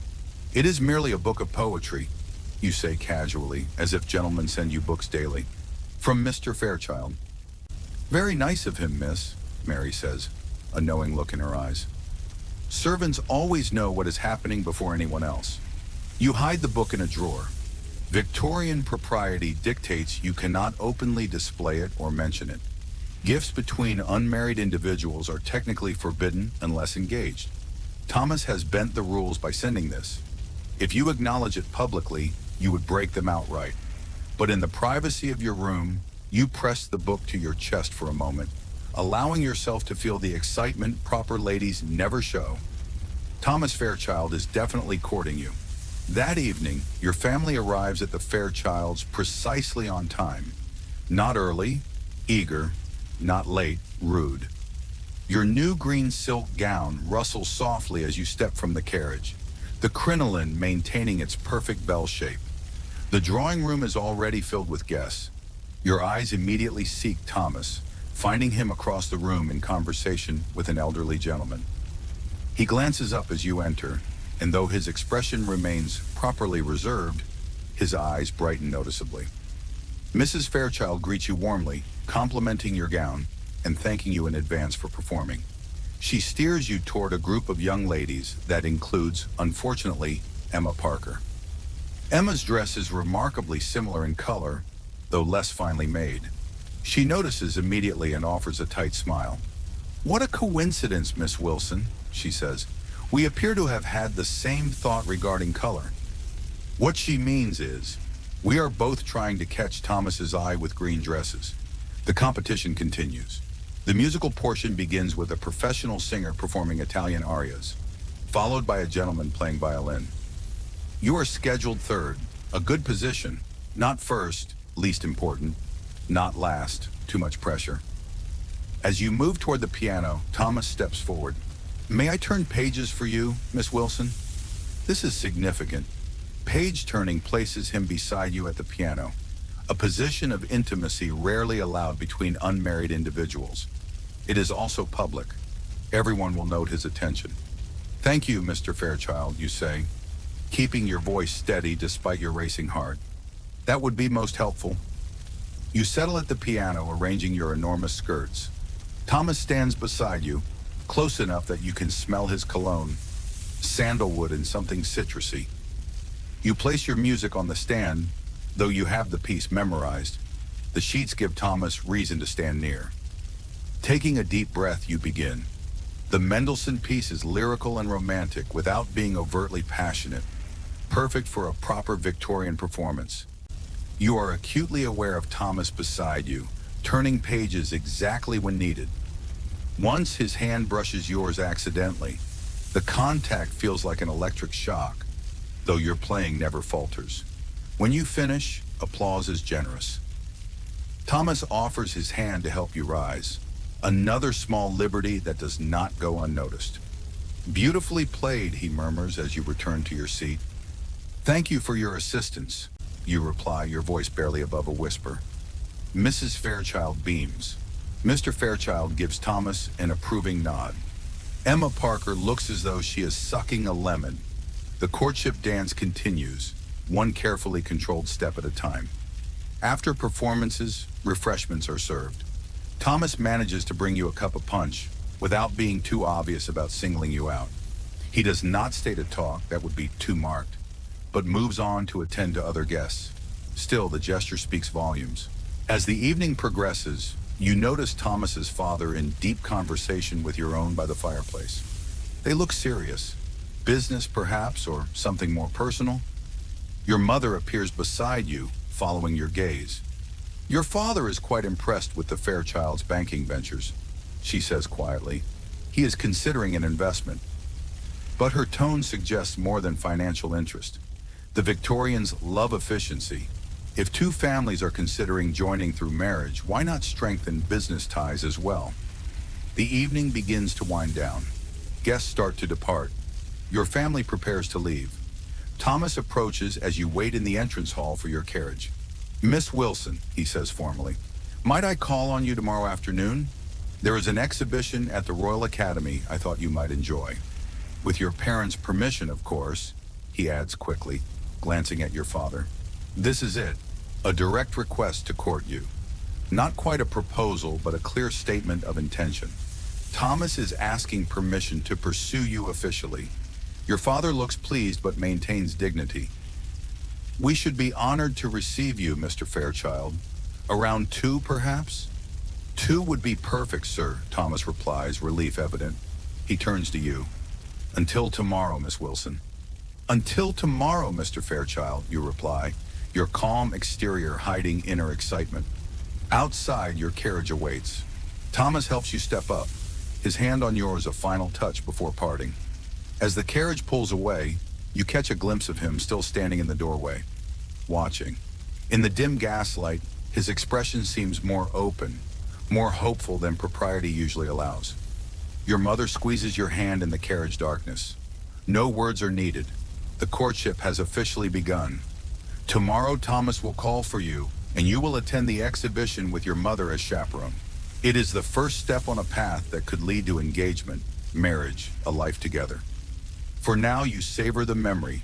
It is merely a book of poetry, you say casually, as if gentlemen send you books daily. From Mr. Fairchild. Very nice of him, miss, Mary says, a knowing look in her eyes. Servants always know what is happening before anyone else. You hide the book in a drawer. Victorian propriety dictates you cannot openly display it or mention it. Gifts between unmarried individuals are technically forbidden unless engaged. Thomas has bent the rules by sending this. If you acknowledge it publicly, you would break them outright. But in the privacy of your room, you press the book to your chest for a moment, allowing yourself to feel the excitement proper ladies never show. Thomas Fairchild is definitely courting you. That evening, your family arrives at the Fairchilds precisely on time. Not early, eager, not late, rude. Your new green silk gown rustles softly as you step from the carriage, the crinoline maintaining its perfect bell shape. The drawing room is already filled with guests. Your eyes immediately seek Thomas, finding him across the room in conversation with an elderly gentleman. He glances up as you enter, and though his expression remains properly reserved, his eyes brighten noticeably. Mrs. Fairchild greets you warmly, complimenting your gown and thanking you in advance for performing. She steers you toward a group of young ladies that includes, unfortunately, Emma Parker. Emma's dress is remarkably similar in color, though less finely made. She notices immediately and offers a tight smile. What a coincidence, Miss Wilson, she says. We appear to have had the same thought regarding color. What she means is, we are both trying to catch Thomas's eye with green dresses. The competition continues. The musical portion begins with a professional singer performing Italian arias, followed by a gentleman playing violin. You are scheduled third, a good position, not first, least important, not last, too much pressure. As you move toward the piano, Thomas steps forward. May I turn pages for you, Miss Wilson? This is significant. Page turning places him beside you at the piano, a position of intimacy rarely allowed between unmarried individuals. It is also public. Everyone will note his attention. Thank you, Mr. Fairchild, you say, keeping your voice steady despite your racing heart. That would be most helpful. You settle at the piano, arranging your enormous skirts. Thomas stands beside you, close enough that you can smell his cologne, sandalwood and something citrusy. You place your music on the stand, though you have the piece memorized. The sheets give Thomas reason to stand near. Taking a deep breath, you begin. The Mendelssohn piece is lyrical and romantic without being overtly passionate, perfect for a proper Victorian performance. You are acutely aware of Thomas beside you, turning pages exactly when needed. Once his hand brushes yours accidentally, the contact feels like an electric shock, though your playing never falters. When you finish, applause is generous. Thomas offers his hand to help you rise, another small liberty that does not go unnoticed. Beautifully played, he murmurs as you return to your seat. Thank you for your assistance, you reply, your voice barely above a whisper. Mrs. Fairchild beams. Mr. Fairchild gives Thomas an approving nod. Emma Parker looks as though she is sucking a lemon. The courtship dance continues, one carefully controlled step at a time. After performances, refreshments are served. Thomas manages to bring you a cup of punch without being too obvious about singling you out. He does not stay to talk, that would be too marked, but moves on to attend to other guests. Still, the gesture speaks volumes. As the evening progresses, you notice Thomas's father in deep conversation with your own by the fireplace. They look serious. Business, perhaps, or something more personal. Your mother appears beside you, following your gaze. Your father is quite impressed with the Fairchild's banking ventures, she says quietly. He is considering an investment. But her tone suggests more than financial interest. The Victorians love efficiency. If two families are considering joining through marriage, why not strengthen business ties as well? The evening begins to wind down. Guests start to depart. Your family prepares to leave. Thomas approaches as you wait in the entrance hall for your carriage. Miss Wilson, he says formally, might I call on you tomorrow afternoon? There is an exhibition at the Royal Academy I thought you might enjoy. With your parents' permission, of course, he adds quickly, glancing at your father. This is it, a direct request to court you. Not quite a proposal, but a clear statement of intention. Thomas is asking permission to pursue you officially. Your father looks pleased but maintains dignity. We should be honored to receive you, Mr. Fairchild. Around 2, perhaps? 2 would be perfect, sir, Thomas replies, relief evident. He turns to you. Until tomorrow, Miss Wilson. Until tomorrow, Mr. Fairchild, you reply, your calm exterior hiding inner excitement. Outside, your carriage awaits. Thomas helps you step up, his hand on yours a final touch before parting. As the carriage pulls away, you catch a glimpse of him still standing in the doorway, watching. In the dim gaslight, his expression seems more open, more hopeful than propriety usually allows. Your mother squeezes your hand in the carriage darkness. No words are needed. The courtship has officially begun. Tomorrow, Thomas will call for you, and you will attend the exhibition with your mother as chaperone. It is the first step on a path that could lead to engagement, marriage, a life together. For now, you savor the memory,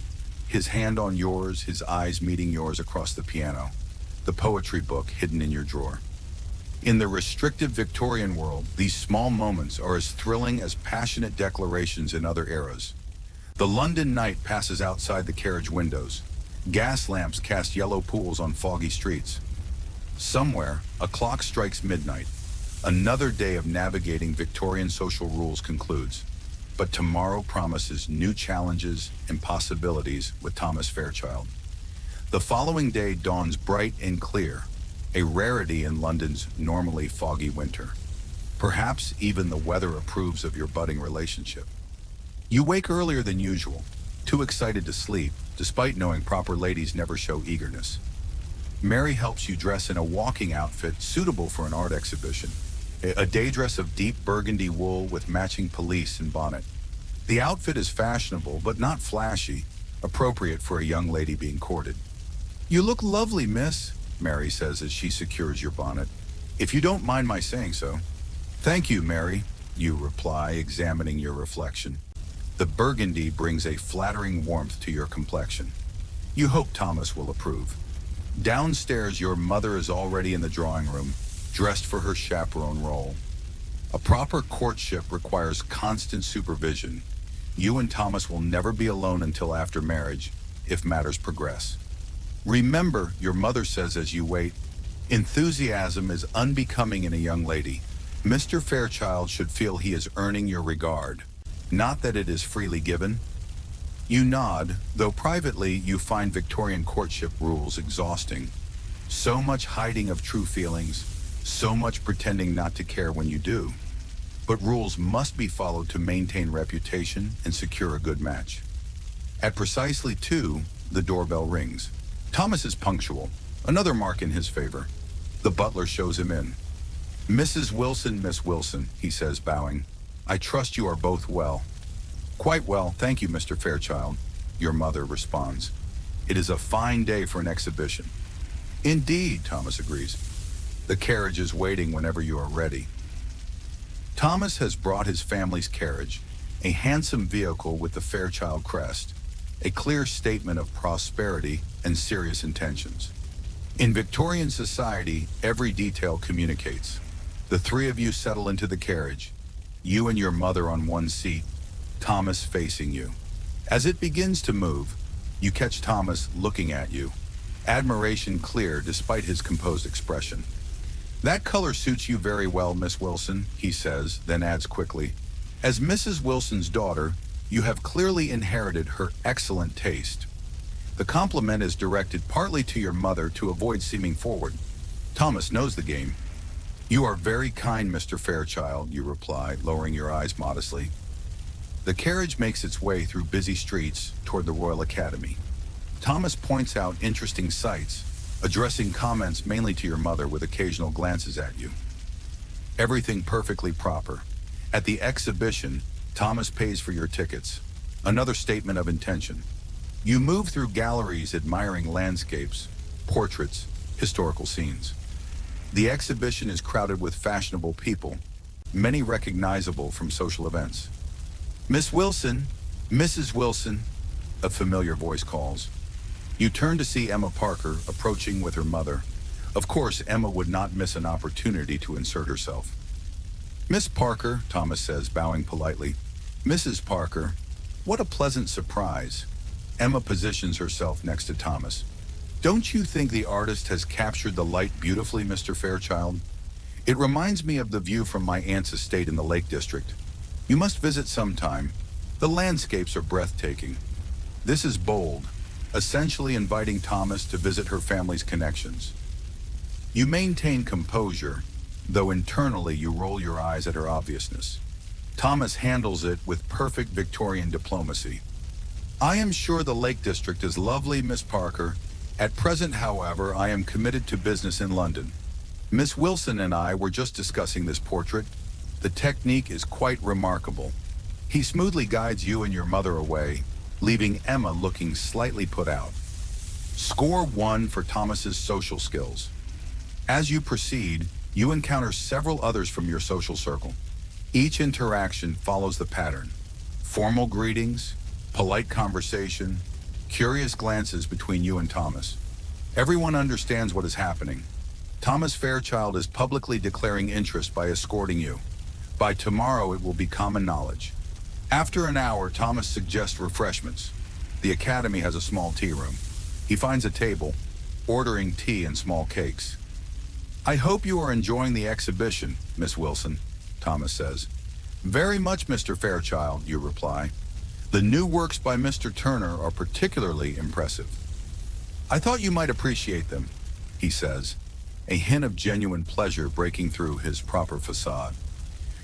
his hand on yours, his eyes meeting yours across the piano, the poetry book hidden in your drawer. In the restrictive Victorian world, these small moments are as thrilling as passionate declarations in other eras. The London night passes outside the carriage windows. Gas lamps cast yellow pools on foggy streets. Somewhere, a clock strikes midnight. Another day of navigating Victorian social rules concludes. But tomorrow promises new challenges and possibilities with Thomas Fairchild. The following day dawns bright and clear, a rarity in London's normally foggy winter. Perhaps even the weather approves of your budding relationship. You wake earlier than usual, too excited to sleep, despite knowing proper ladies never show eagerness. Mary helps you dress in a walking outfit suitable for an art exhibition, a day dress of deep burgundy wool with matching pelisse and bonnet. The outfit is fashionable, but not flashy, appropriate for a young lady being courted. You look lovely, miss, Mary says as she secures your bonnet. If you don't mind my saying so. Thank you, Mary, you reply, examining your reflection. The burgundy brings a flattering warmth to your complexion. You hope Thomas will approve. Downstairs, your mother is already in the drawing room, dressed for her chaperone role. A proper courtship requires constant supervision. You and Thomas will never be alone until after marriage, if matters progress. Remember, your mother says as you wait, enthusiasm is unbecoming in a young lady. Mr. Fairchild should feel he is earning your regard, not that it is freely given. You nod, though privately you find Victorian courtship rules exhausting. So much hiding of true feelings, so much pretending not to care when you do. But rules must be followed to maintain reputation and secure a good match. At precisely 2, the doorbell rings. Thomas is punctual, another mark in his favor. The butler shows him in. Mrs. Wilson, Miss Wilson, he says, bowing. I trust you are both well. Quite well, thank you, Mr. Fairchild, your mother responds. It is a fine day for an exhibition. Indeed, Thomas agrees. The carriage is waiting whenever you are ready. Thomas has brought his family's carriage, a handsome vehicle with the Fairchild crest, a clear statement of prosperity and serious intentions. In Victorian society, every detail communicates. The three of you settle into the carriage, you and your mother on one seat, Thomas facing you. As it begins to move, you catch Thomas looking at you, admiration clear despite his composed expression. That color suits you very well, Miss Wilson, he says, then adds quickly, as Mrs. Wilson's daughter, you have clearly inherited her excellent taste. The compliment is directed partly to your mother to avoid seeming forward. Thomas knows the game. You are very kind, Mr. Fairchild, you reply, lowering your eyes modestly. The carriage makes its way through busy streets toward the Royal Academy. Thomas points out interesting sights, addressing comments mainly to your mother with occasional glances at you. Everything perfectly proper. At the exhibition, Thomas pays for your tickets. Another statement of intention. You move through galleries admiring landscapes, portraits, historical scenes. The exhibition is crowded with fashionable people, many recognizable from social events. Miss Wilson, Mrs. Wilson, a familiar voice calls. You turn to see Emma Parker approaching with her mother. Of course, Emma would not miss an opportunity to insert herself. Miss Parker, Thomas says, bowing politely. Mrs. Parker, what a pleasant surprise. Emma positions herself next to Thomas. Don't you think the artist has captured the light beautifully, Mr. Fairchild? It reminds me of the view from my aunt's estate in the Lake District. You must visit sometime. The landscapes are breathtaking. This is bold, essentially inviting Thomas to visit her family's connections. You maintain composure, though internally you roll your eyes at her obviousness. Thomas handles it with perfect Victorian diplomacy. I am sure the Lake District is lovely, Miss Parker. At present, however, I am committed to business in London. Miss Wilson and I were just discussing this portrait. The technique is quite remarkable. He smoothly guides you and your mother away, leaving Emma looking slightly put out. Score 1 for Thomas's social skills. As you proceed, you encounter several others from your social circle. Each interaction follows the pattern. Formal greetings, polite conversation, curious glances between you and Thomas. Everyone understands what is happening. Thomas Fairchild is publicly declaring interest by escorting you. By tomorrow, it will be common knowledge. After an hour, Thomas suggests refreshments. The academy has a small tea room. He finds a table, ordering tea and small cakes. I hope you are enjoying the exhibition, Miss Wilson, Thomas says. Very much, Mr. Fairchild, you reply. The new works by Mr. Turner are particularly impressive. I thought you might appreciate them, he says, a hint of genuine pleasure breaking through his proper facade.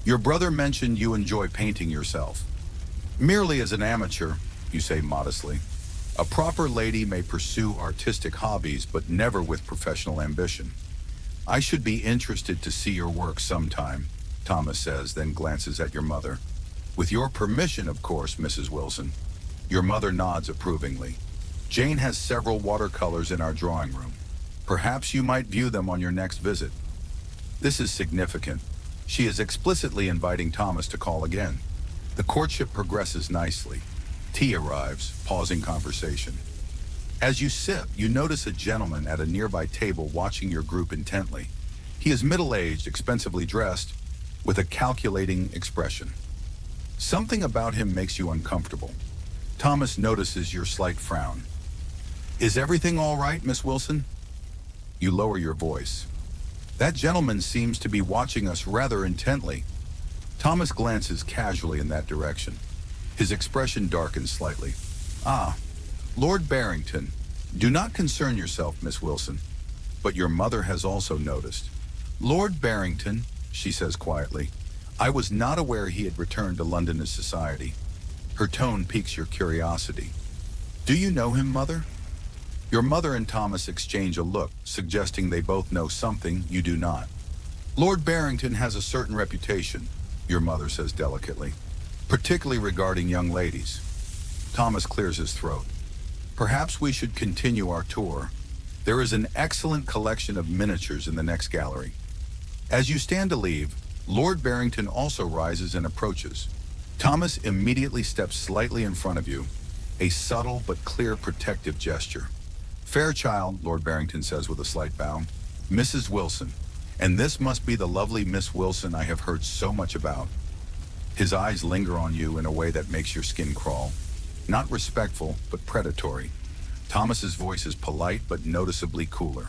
Your brother mentioned you enjoy painting yourself. Merely as an amateur, you say modestly. A proper lady may pursue artistic hobbies, but never with professional ambition. I should be interested to see your work sometime, Thomas says, then glances at your mother. With your permission, of course, Mrs. Wilson. Your mother nods approvingly. Jane has several watercolors in our drawing room. Perhaps you might view them on your next visit. This is significant. She is explicitly inviting Thomas to call again. The courtship progresses nicely. Tea arrives, pausing conversation. As you sip, you notice a gentleman at a nearby table watching your group intently. He is middle-aged, expensively dressed, with a calculating expression. Something about him makes you uncomfortable. Thomas notices your slight frown. Is everything all right, Miss Wilson? You lower your voice. That gentleman seems to be watching us rather intently. Thomas glances casually in that direction. His expression darkens slightly. Ah, Lord Barrington. Do not concern yourself, Miss Wilson. But your mother has also noticed. Lord Barrington, she says quietly. I was not aware he had returned to London as society. Her tone piques your curiosity. Do you know him, Mother? Your mother and Thomas exchange a look, suggesting they both know something you do not. Lord Barrington has a certain reputation, your mother says delicately. particularly regarding young ladies. Thomas clears his throat. Perhaps we should continue our tour. There is an excellent collection of miniatures in the next gallery. As you stand to leave, Lord Barrington also rises and approaches. Thomas immediately steps slightly in front of you, a subtle but clear protective gesture. Fairchild, Lord Barrington says with a slight bow, Mrs. Wilson, and this must be the lovely Miss Wilson I have heard so much about. His eyes linger on you in a way that makes your skin crawl. Not respectful, but predatory. Thomas's voice is polite, but noticeably cooler.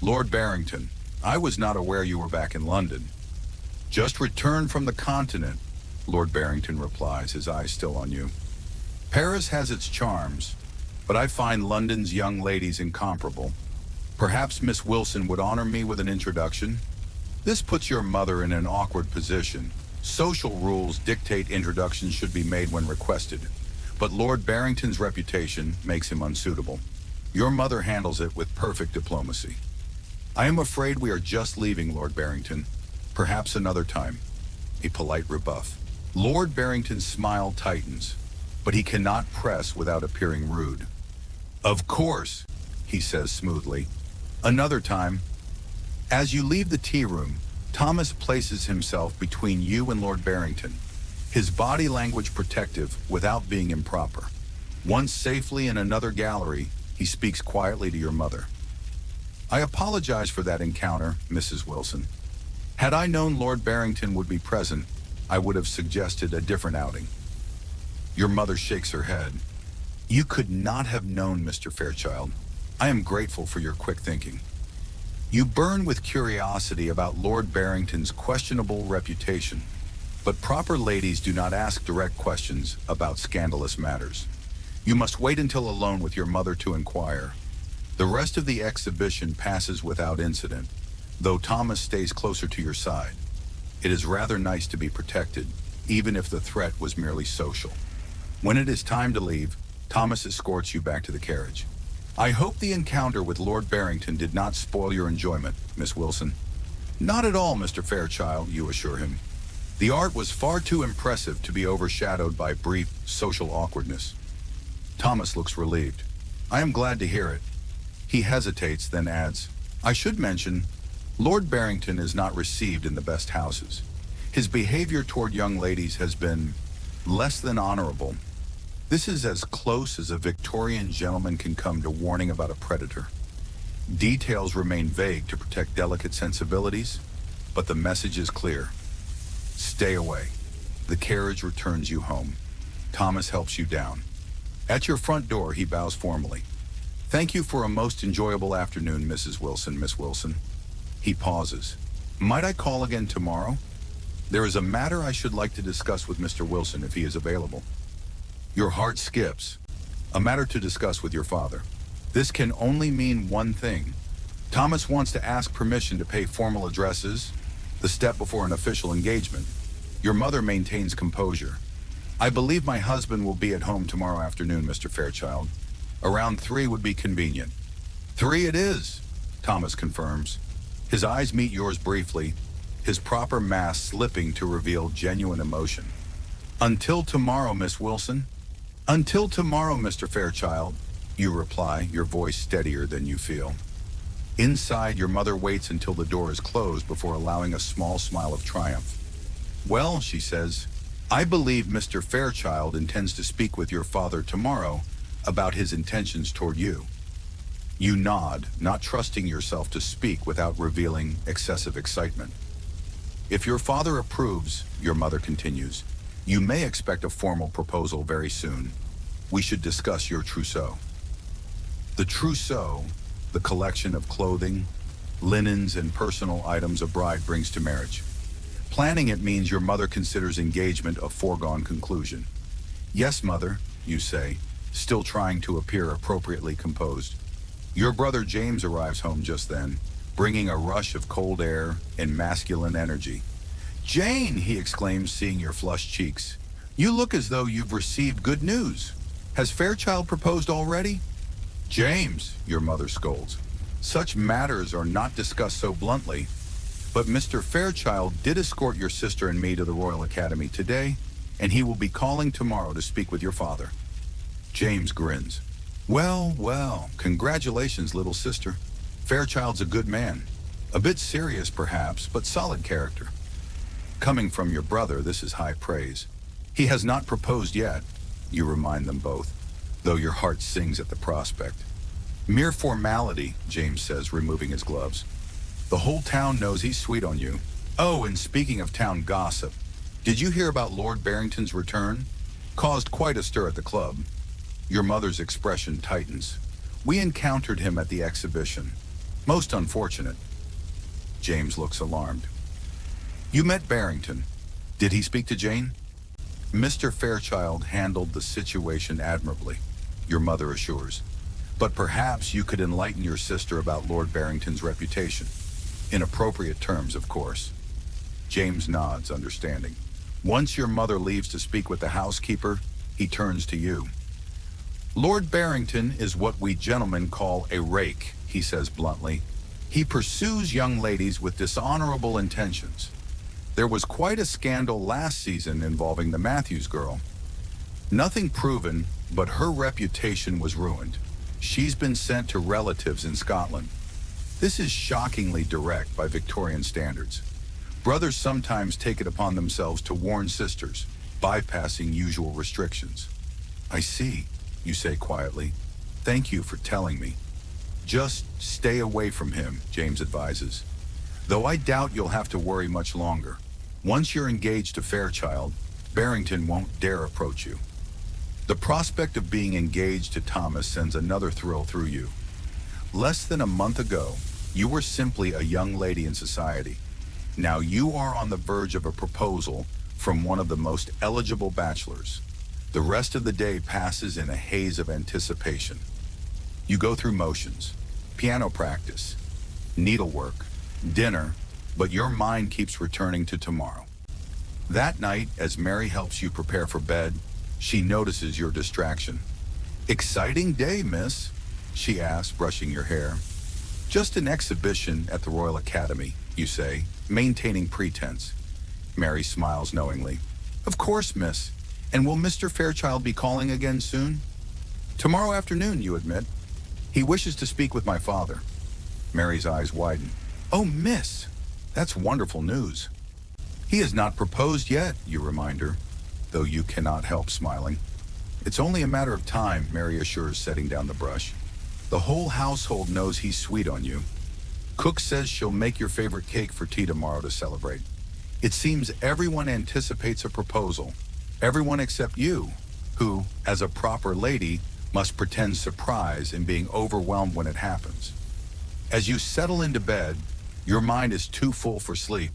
Lord Barrington, I was not aware you were back in London. Just returned from the continent, Lord Barrington replies, his eyes still on you. Paris has its charms, but I find London's young ladies incomparable. Perhaps Miss Wilson would honor me with an introduction? This puts your mother in an awkward position. Social rules dictate introductions should be made when requested, but Lord Barrington's reputation makes him unsuitable. Your mother handles it with perfect diplomacy. I am afraid we are just leaving, Lord Barrington. Perhaps another time. A polite rebuff. Lord Barrington's smile tightens, but he cannot press without appearing rude. Of course, he says smoothly. Another time. As you leave the tea room, Thomas places himself between you and Lord Barrington, his body language protective without being improper. Once safely in another gallery, he speaks quietly to your mother. I apologize for that encounter, Mrs. Wilson. Had I known Lord Barrington would be present, I would have suggested a different outing. Your mother shakes her head. You could not have known, Mr. Fairchild. I am grateful for your quick thinking. You burn with curiosity about Lord Barrington's questionable reputation, but proper ladies do not ask direct questions about scandalous matters. You must wait until alone with your mother to inquire. The rest of the exhibition passes without incident, though Thomas stays closer to your side. It is rather nice to be protected, even if the threat was merely social. When it is time to leave, Thomas escorts you back to the carriage. I hope the encounter with Lord Barrington did not spoil your enjoyment, Miss Wilson. Not at all, Mr. Fairchild, you assure him. The art was far too impressive to be overshadowed by brief social awkwardness. Thomas looks relieved. I am glad to hear it. He hesitates, then adds, I should mention, Lord Barrington is not received in the best houses. His behavior toward young ladies has been less than honorable. This is as close as a Victorian gentleman can come to warning about a predator. Details remain vague to protect delicate sensibilities, but the message is clear. Stay away. The carriage returns you home. Thomas helps you down. At your front door, he bows formally. Thank you for a most enjoyable afternoon, Mrs. Wilson, Miss Wilson. He pauses. Might I call again tomorrow? There is a matter I should like to discuss with Mr. Wilson if he is available. Your heart skips. A matter to discuss with your father. This can only mean one thing. Thomas wants to ask permission to pay formal addresses, the step before an official engagement. Your mother maintains composure. I believe my husband will be at home tomorrow afternoon, Mr. Fairchild. Around 3 would be convenient. 3 it is, Thomas confirms. His eyes meet yours briefly, his proper mask slipping to reveal genuine emotion. Until tomorrow, Miss Wilson. Until tomorrow, Mr. Fairchild, you reply, your voice steadier than you feel. Inside, your mother waits until the door is closed before allowing a small smile of triumph. Well, she says, I believe Mr. Fairchild intends to speak with your father tomorrow about his intentions toward you. You nod, not trusting yourself to speak without revealing excessive excitement. If your father approves, your mother continues, you may expect a formal proposal very soon. We should discuss your trousseau. The trousseau, the collection of clothing, linens, and personal items a bride brings to marriage. Planning it means your mother considers engagement a foregone conclusion. Yes, mother, you say, still trying to appear appropriately composed. Your brother James arrives home just then, bringing a rush of cold air and masculine energy. Jane, he exclaims, seeing your flushed cheeks. You look as though you've received good news. Has Fairchild proposed already? James, your mother scolds. Such matters are not discussed so bluntly. But Mr. Fairchild did escort your sister and me to the Royal Academy today. and he will be calling tomorrow to speak with your father. James grins. Well, well, congratulations, little sister. Fairchild's a good man. A bit serious, perhaps, but solid character. Coming from your brother, this is high praise. He has not proposed yet, you remind them both, though your heart sings at the prospect. Mere formality, James says, removing his gloves. The whole town knows he's sweet on you. Oh, and speaking of town gossip, did you hear about Lord Barrington's return? Caused quite a stir at the club. Your mother's expression tightens. We encountered him at the exhibition. Most unfortunate. James looks alarmed. You met Barrington. Did he speak to Jane? Mr. Fairchild handled the situation admirably, your mother assures. But perhaps you could enlighten your sister about Lord Barrington's reputation. In appropriate terms, of course. James nods, understanding. Once your mother leaves to speak with the housekeeper, he turns to you. Lord Barrington is what we gentlemen call a rake, he says bluntly. He pursues young ladies with dishonorable intentions. There was quite a scandal last season involving the Matthews girl. Nothing proven, but her reputation was ruined. She's been sent to relatives in Scotland. This is shockingly direct by Victorian standards. Brothers sometimes take it upon themselves to warn sisters, bypassing usual restrictions. I see, you say quietly. Thank you for telling me. Just stay away from him, James advises. Though I doubt you'll have to worry much longer. Once you're engaged to Fairchild, Barrington won't dare approach you. The prospect of being engaged to Thomas sends another thrill through you. Less than a month ago, you were simply a young lady in society. Now you are on the verge of a proposal from one of the most eligible bachelors. The rest of the day passes in a haze of anticipation. You go through motions, piano practice, needlework, dinner, but your mind keeps returning to tomorrow. That night, as Mary helps you prepare for bed, she notices your distraction. Exciting day, miss, she asks, brushing your hair. Just an exhibition at the Royal Academy, you say, maintaining pretense. Mary smiles knowingly. Of course, miss. And will Mr. Fairchild be calling again soon? Tomorrow afternoon, you admit. He wishes to speak with my father. Mary's eyes widen. Oh, miss, that's wonderful news. He has not proposed yet, you remind her, though you cannot help smiling. It's only a matter of time, Mary assures, setting down the brush. The whole household knows he's sweet on you. Cook says she'll make your favorite cake for tea tomorrow to celebrate. It seems everyone anticipates a proposal. Everyone except you, who, as a proper lady, must pretend surprise in being overwhelmed when it happens. As you settle into bed, your mind is too full for sleep.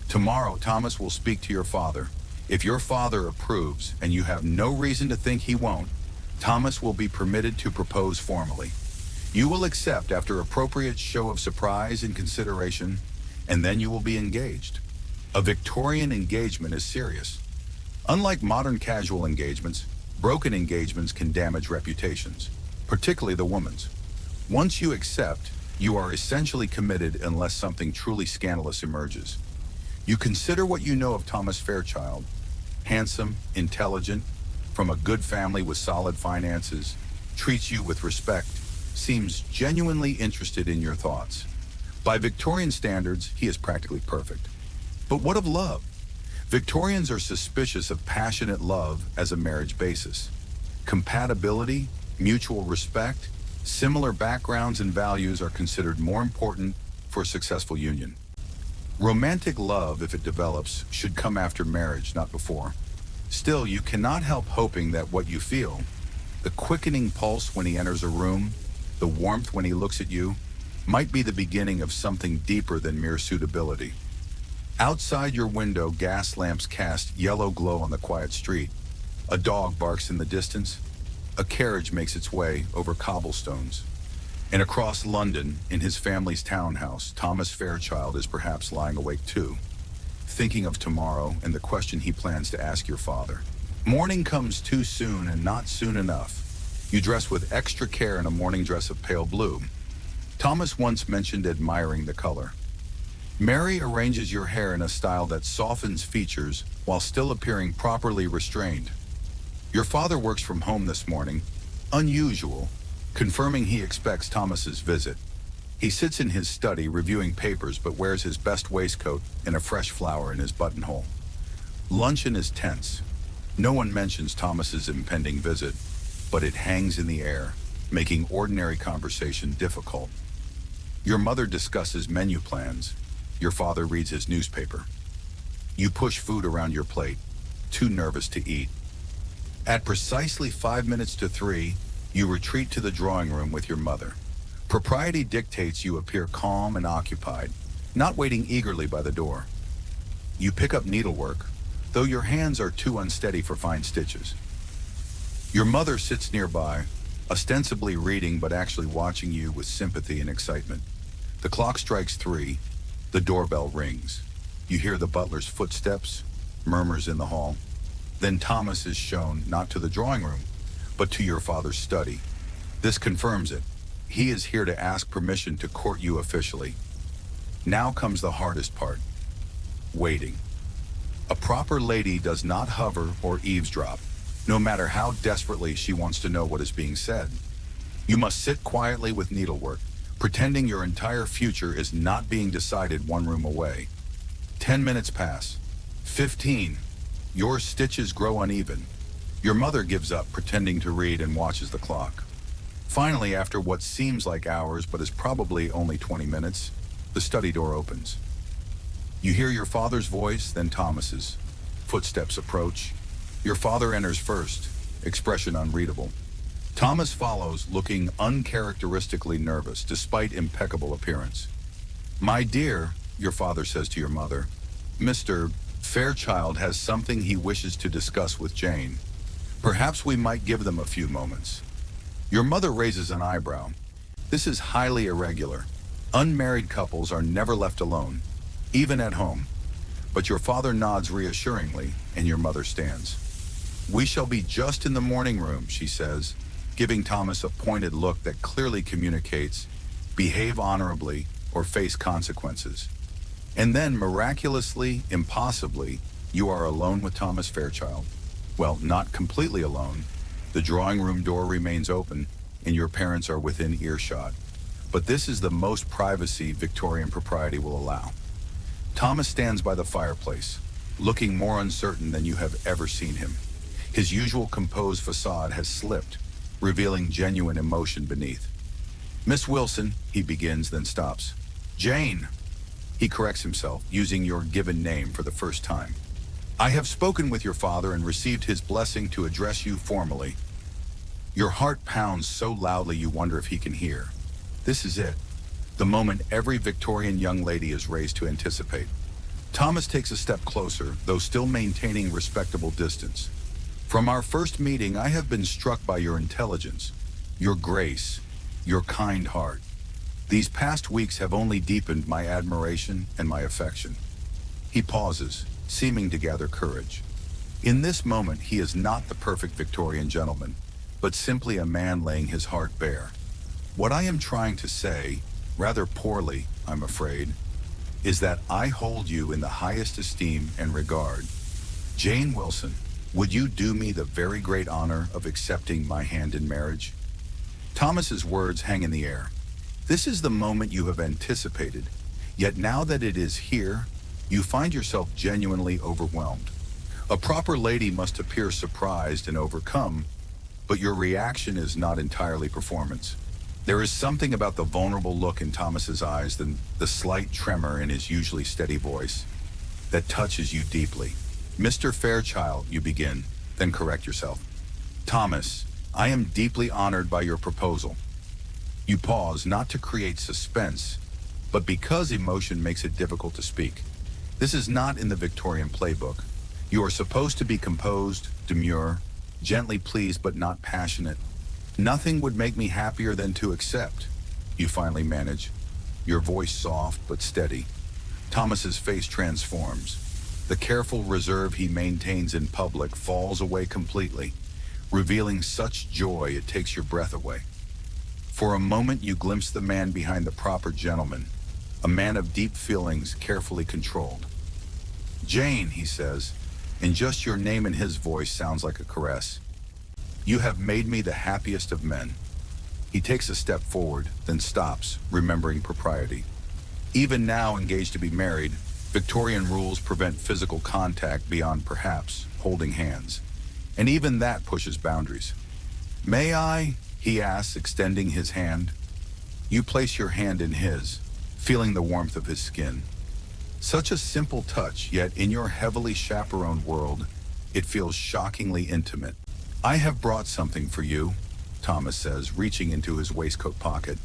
Tomorrow, Thomas will speak to your father. If your father approves, and you have no reason to think he won't, Thomas will be permitted to propose formally. You will accept after appropriate show of surprise and consideration, and then you will be engaged. A Victorian engagement is serious. Unlike modern casual engagements, broken engagements can damage reputations, particularly the woman's. Once you accept, you are essentially committed unless something truly scandalous emerges. You consider what you know of Thomas Fairchild. Handsome, intelligent, from a good family with solid finances, treats you with respect, seems genuinely interested in your thoughts. By Victorian standards, he is practically perfect. But what of love? Victorians are suspicious of passionate love as a marriage basis. Compatibility, mutual respect, similar backgrounds and values are considered more important for a successful union. Romantic love, if it develops, should come after marriage, not before. Still, you cannot help hoping that what you feel, the quickening pulse when he enters a room, the warmth when he looks at you, might be the beginning of something deeper than mere suitability. Outside your window, gas lamps cast yellow glow on the quiet street. A dog barks in the distance. A carriage makes its way over cobblestones. And across London, in his family's townhouse, Thomas Fairchild is perhaps lying awake too, thinking of tomorrow and the question he plans to ask your father. Morning comes too soon and not soon enough. You dress with extra care in a morning dress of pale blue. Thomas once mentioned admiring the color. Mary arranges your hair in a style that softens features while still appearing properly restrained. Your father works from home this morning, unusual, confirming he expects Thomas's visit. He sits in his study reviewing papers but wears his best waistcoat and a fresh flower in his buttonhole. Luncheon is tense. No one mentions Thomas's impending visit, but it hangs in the air, making ordinary conversation difficult. Your mother discusses menu plans. Your father reads his newspaper. You push food around your plate, too nervous to eat. At precisely 5 minutes to 3, you retreat to the drawing room with your mother. Propriety dictates you appear calm and occupied, not waiting eagerly by the door. You pick up needlework, though your hands are too unsteady for fine stitches. Your mother sits nearby, ostensibly reading but actually watching you with sympathy and excitement. The clock strikes 3, the doorbell rings. You hear the butler's footsteps, murmurs in the hall. Then Thomas is shown not to the drawing room, but to your father's study. This confirms it. He is here to ask permission to court you officially. Now comes the hardest part, waiting. A proper lady does not hover or eavesdrop, no matter how desperately she wants to know what is being said. You must sit quietly with needlework, pretending your entire future is not being decided one room away. 10 minutes pass. 15. Your stitches grow uneven. Your mother gives up, pretending to read, and watches the clock. Finally, after what seems like hours but is probably only 20 minutes, the study door opens. You hear your father's voice, then Thomas's. Footsteps approach. Your father enters first, expression unreadable. Thomas follows, looking uncharacteristically nervous, despite impeccable appearance. "My dear," your father says to your mother, "Mr. Fairchild has something he wishes to discuss with Jane. Perhaps we might give them a few moments." Your mother raises an eyebrow. This is highly irregular. Unmarried couples are never left alone, even at home. But your father nods reassuringly, and your mother stands. "We shall be just in the morning room," she says, giving Thomas a pointed look that clearly communicates, behave honorably or face consequences. And then, miraculously, impossibly, you are alone with Thomas Fairchild. Well, not completely alone. The drawing room door remains open, and your parents are within earshot. But this is the most privacy Victorian propriety will allow. Thomas stands by the fireplace, looking more uncertain than you have ever seen him. His usual composed facade has slipped, revealing genuine emotion beneath. "Miss Wilson," he begins, then stops. "Jane." He corrects himself, using your given name for the first time. "I have spoken with your father and received his blessing to address you formally." Your heart pounds so loudly you wonder if he can hear. This is it, the moment every Victorian young lady is raised to anticipate. Thomas takes a step closer, though still maintaining respectable distance. "From our first meeting, I have been struck by your intelligence, your grace, your kind heart. These past weeks have only deepened my admiration and my affection." He pauses, seeming to gather courage. In this moment, he is not the perfect Victorian gentleman, but simply a man laying his heart bare. What I am trying to say, rather poorly, I'm afraid, is that I hold you in the highest esteem and regard. Jane Wilson, would you do me the very great honor of accepting my hand in marriage? Thomas's words hang in the air. This is the moment you have anticipated, yet now that it is here, you find yourself genuinely overwhelmed. A proper lady must appear surprised and overcome, but your reaction is not entirely performance. There is something about the vulnerable look in Thomas's eyes, and the slight tremor in his usually steady voice, that touches you deeply. "Mr. Fairchild," you begin, then correct yourself. "Thomas, I am deeply honored by your proposal." You pause, not to create suspense, but because emotion makes it difficult to speak. This is not in the Victorian playbook. You are supposed to be composed, demure, gently pleased but not passionate. "Nothing would make me happier than to accept," you finally manage, your voice soft but steady. Thomas's face transforms. The careful reserve he maintains in public falls away completely, revealing such joy it takes your breath away. For a moment you glimpse the man behind the proper gentleman, a man of deep feelings carefully controlled. "Jane," he says, and just your name in his voice sounds like a caress. "You have made me the happiest of men." He takes a step forward, then stops, remembering propriety. Even now engaged to be married, Victorian rules prevent physical contact beyond perhaps holding hands. And even that pushes boundaries. "May I?" he asks, extending his hand. You place your hand in his, feeling the warmth of his skin. Such a simple touch, yet in your heavily chaperoned world, it feels shockingly intimate. "I have brought something for you," Thomas says, reaching into his waistcoat pocket.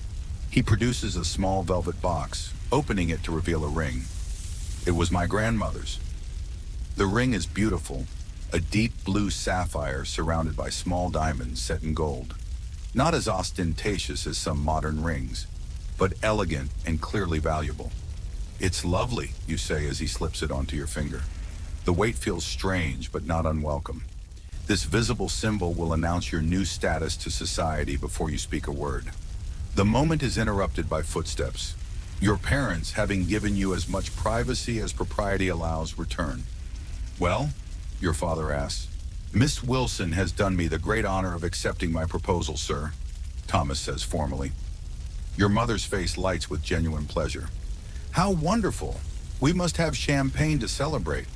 He produces a small velvet box, opening it to reveal a ring. "It was my grandmother's." The ring is beautiful, a deep blue sapphire surrounded by small diamonds set in gold. Not as ostentatious as some modern rings, but elegant and clearly valuable. "It's lovely," you say as he slips it onto your finger. The weight feels strange but not unwelcome. This visible symbol will announce your new status to society before you speak a word. The moment is interrupted by footsteps. Your parents, having given you as much privacy as propriety allows, return. "Well?" your father asks. "Miss Wilson has done me the great honor of accepting my proposal, sir," Thomas says formally. Your mother's face lights with genuine pleasure. "How wonderful! We must have champagne to celebrate."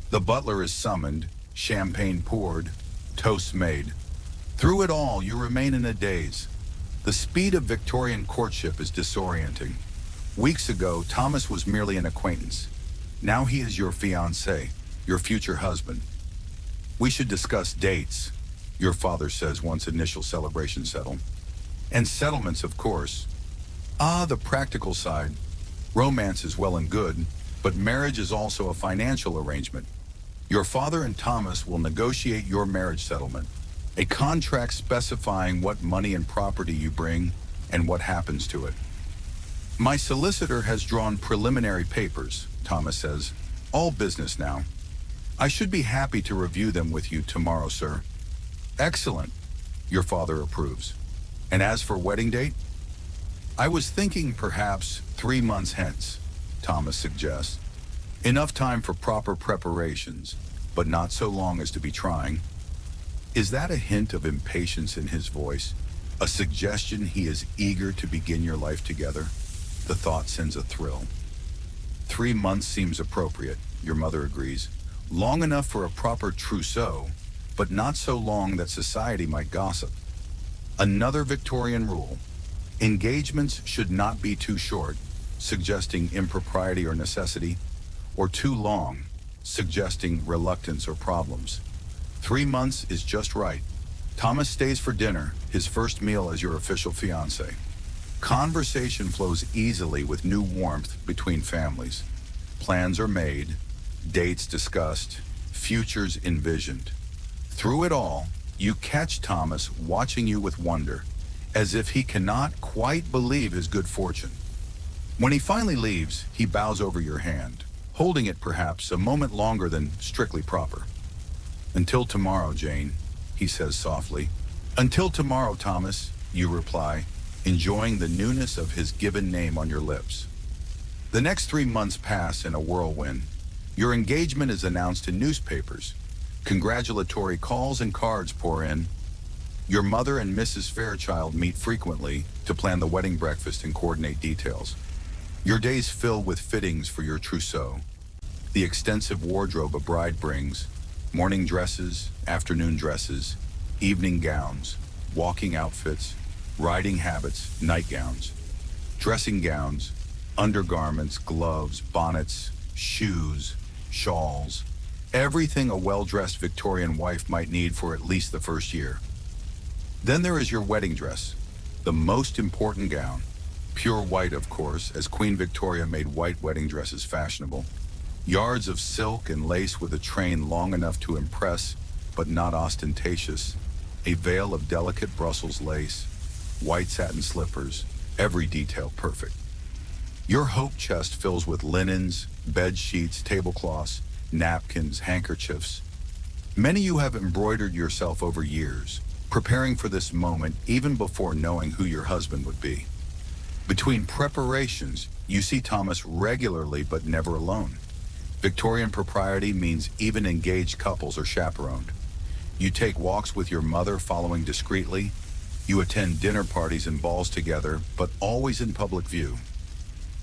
The butler is summoned, champagne poured, toasts made. Through it all, you remain in a daze. The speed of Victorian courtship is disorienting. Weeks ago, Thomas was merely an acquaintance. Now he is your fiancé, your future husband. "We should discuss dates," your father says once initial celebrations settle. "And settlements, of course." The practical side. Romance is well and good, but marriage is also a financial arrangement. Your father and Thomas will negotiate your marriage settlement, a contract specifying what money and property you bring and what happens to it. "My solicitor has drawn preliminary papers," Thomas says. "All business now. I should be happy to review them with you tomorrow, sir." "Excellent," your father approves. "And as for wedding date?" "I was thinking perhaps 3 months hence," Thomas suggests. "Enough time for proper preparations, but not so long as to be trying." Is that a hint of impatience in his voice? A suggestion he is eager to begin your life together? The thought sends a thrill. 3 months seems appropriate, your mother agrees. Long enough for a proper trousseau, but not so long that society might gossip. Another Victorian rule. Engagements should not be too short, suggesting impropriety or necessity, or too long, suggesting reluctance or problems. 3 months is just right. Thomas stays for dinner, his first meal as your official fiancé. Conversation flows easily with new warmth between families. Plans are made, dates discussed, futures envisioned. Through it all, you catch Thomas watching you with wonder, as if he cannot quite believe his good fortune. When he finally leaves, he bows over your hand, holding it perhaps a moment longer than strictly proper. "Until tomorrow, Jane," he says softly. "Until tomorrow, Thomas," you reply, enjoying the newness of his given name on your lips. The next 3 months pass in a whirlwind. Your engagement is announced in newspapers. Congratulatory calls and cards pour in. Your mother and Mrs. Fairchild meet frequently to plan the wedding breakfast and coordinate details. Your days fill with fittings for your trousseau. The extensive wardrobe a bride brings, morning dresses, afternoon dresses, evening gowns, walking outfits, riding habits, nightgowns, dressing gowns, undergarments, gloves, bonnets, shoes, shawls, everything a well-dressed Victorian wife might need for at least the first year. Then there is your wedding dress, the most important gown. Pure white, of course, as Queen Victoria made white wedding dresses fashionable. Yards of silk and lace with a train long enough to impress, but not ostentatious. A veil of delicate Brussels lace, white satin slippers, every detail perfect. Your hope chest fills with linens, bed sheets, tablecloths, napkins, handkerchiefs. Many you have embroidered yourself over years, preparing for this moment even before knowing who your husband would be. Between preparations, you see Thomas regularly but never alone. Victorian propriety means even engaged couples are chaperoned. You take walks with your mother following discreetly. You attend dinner parties and balls together, but always in public view.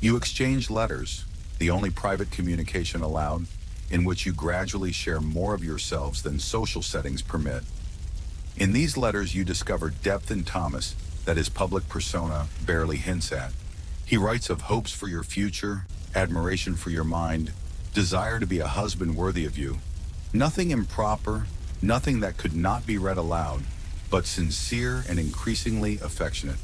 You exchange letters, the only private communication allowed, in which you gradually share more of yourselves than social settings permit. In these letters, you discover depth in Thomas that his public persona barely hints at. He writes of hopes for your future, admiration for your mind, desire to be a husband worthy of you. Nothing improper, nothing that could not be read aloud, but sincere and increasingly affectionate.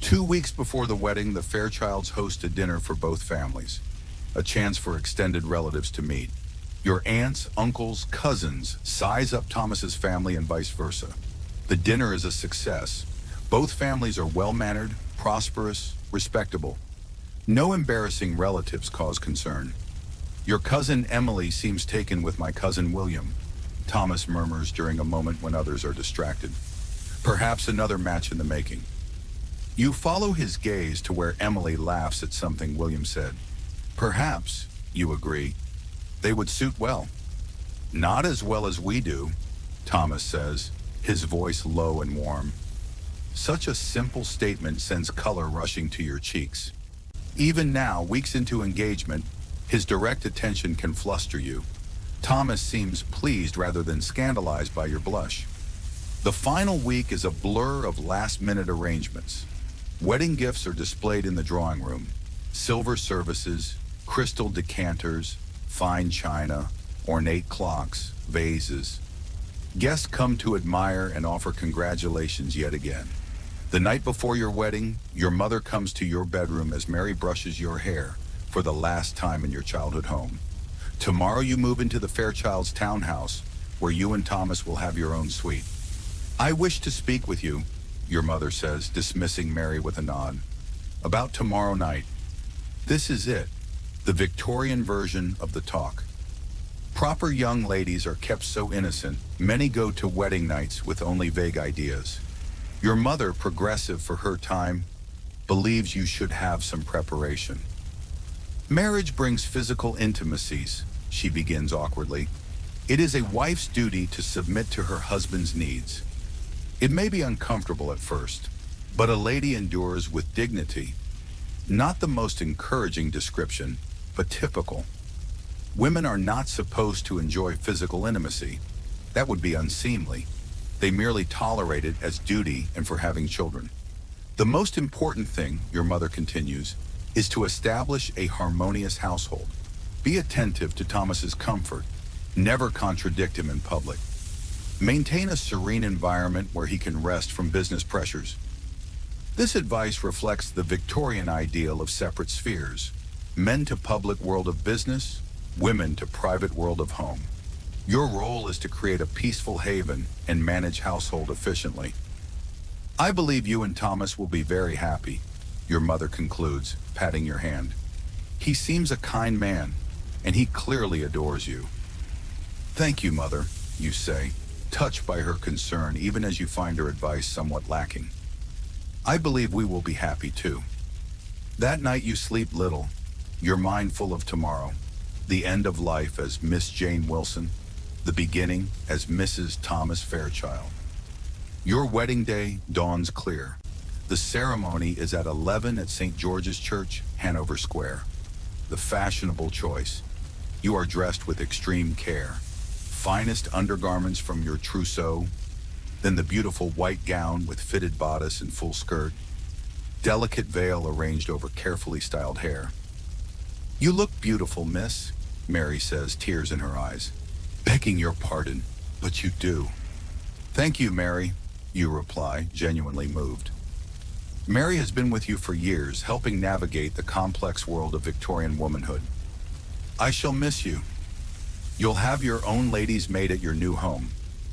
2 weeks before the wedding, the Fairchilds host a dinner for both families, a chance for extended relatives to meet. Your aunts, uncles, cousins size up Thomas's family and vice versa. The dinner is a success. Both families are well-mannered, prosperous, respectable. No embarrassing relatives cause concern. Your cousin Emily seems taken with my cousin William, Thomas murmurs during a moment when others are distracted. Perhaps another match in the making. You follow his gaze to where Emily laughs at something William said. Perhaps, you agree, they would suit well. Not as well as we do, Thomas says, his voice low and warm. Such a simple statement sends color rushing to your cheeks. Even now, weeks into engagement, his direct attention can fluster you. Thomas seems pleased rather than scandalized by your blush. The final week is a blur of last-minute arrangements. Wedding gifts are displayed in the drawing room. Silver services, crystal decanters, fine china, ornate clocks, vases. Guests come to admire and offer congratulations yet again. The night before your wedding, your mother comes to your bedroom as Mary brushes your hair for the last time in your childhood home. Tomorrow you move into the Fairchilds townhouse, where you and Thomas will have your own suite. I wish to speak with you, your mother says, dismissing Mary with a nod. About tomorrow night. This is it, the Victorian version of the talk. Proper young ladies are kept so innocent, many go to wedding nights with only vague ideas. Your mother, progressive for her time, believes you should have some preparation. Marriage brings physical intimacies, she begins awkwardly. It is a wife's duty to submit to her husband's needs. It may be uncomfortable at first, but a lady endures with dignity. Not the most encouraging description, but typical. Women are not supposed to enjoy physical intimacy. That would be unseemly. They merely tolerate it as duty and for having children. The most important thing, your mother continues, is to establish a harmonious household. Be attentive to Thomas's comfort. Never contradict him in public. Maintain a serene environment where he can rest from business pressures. This advice reflects the Victorian ideal of separate spheres. Men to public world of business, women to private world of home. Your role is to create a peaceful haven and manage household efficiently. I believe you and Thomas will be very happy, your mother concludes, patting your hand. He seems a kind man, and he clearly adores you. Thank you, mother, you say, touched by her concern even as you find her advice somewhat lacking. I believe we will be happy too. That night you sleep little, your mind full of tomorrow, the end of life as Miss Jane Wilson, the beginning as Mrs. Thomas Fairchild. Your wedding day dawns clear. The ceremony is at 11 at St. George's Church, Hanover Square. The fashionable choice. You are dressed with extreme care. Finest undergarments from your trousseau, then the beautiful white gown with fitted bodice and full skirt, delicate veil arranged over carefully styled hair. You look beautiful, miss, Mary says, tears in her eyes. Begging your pardon, but you do. Thank you, Mary, you reply, genuinely moved. Mary has been with you for years, helping navigate the complex world of Victorian womanhood. I shall miss you. You'll have your own lady's maid at your new home,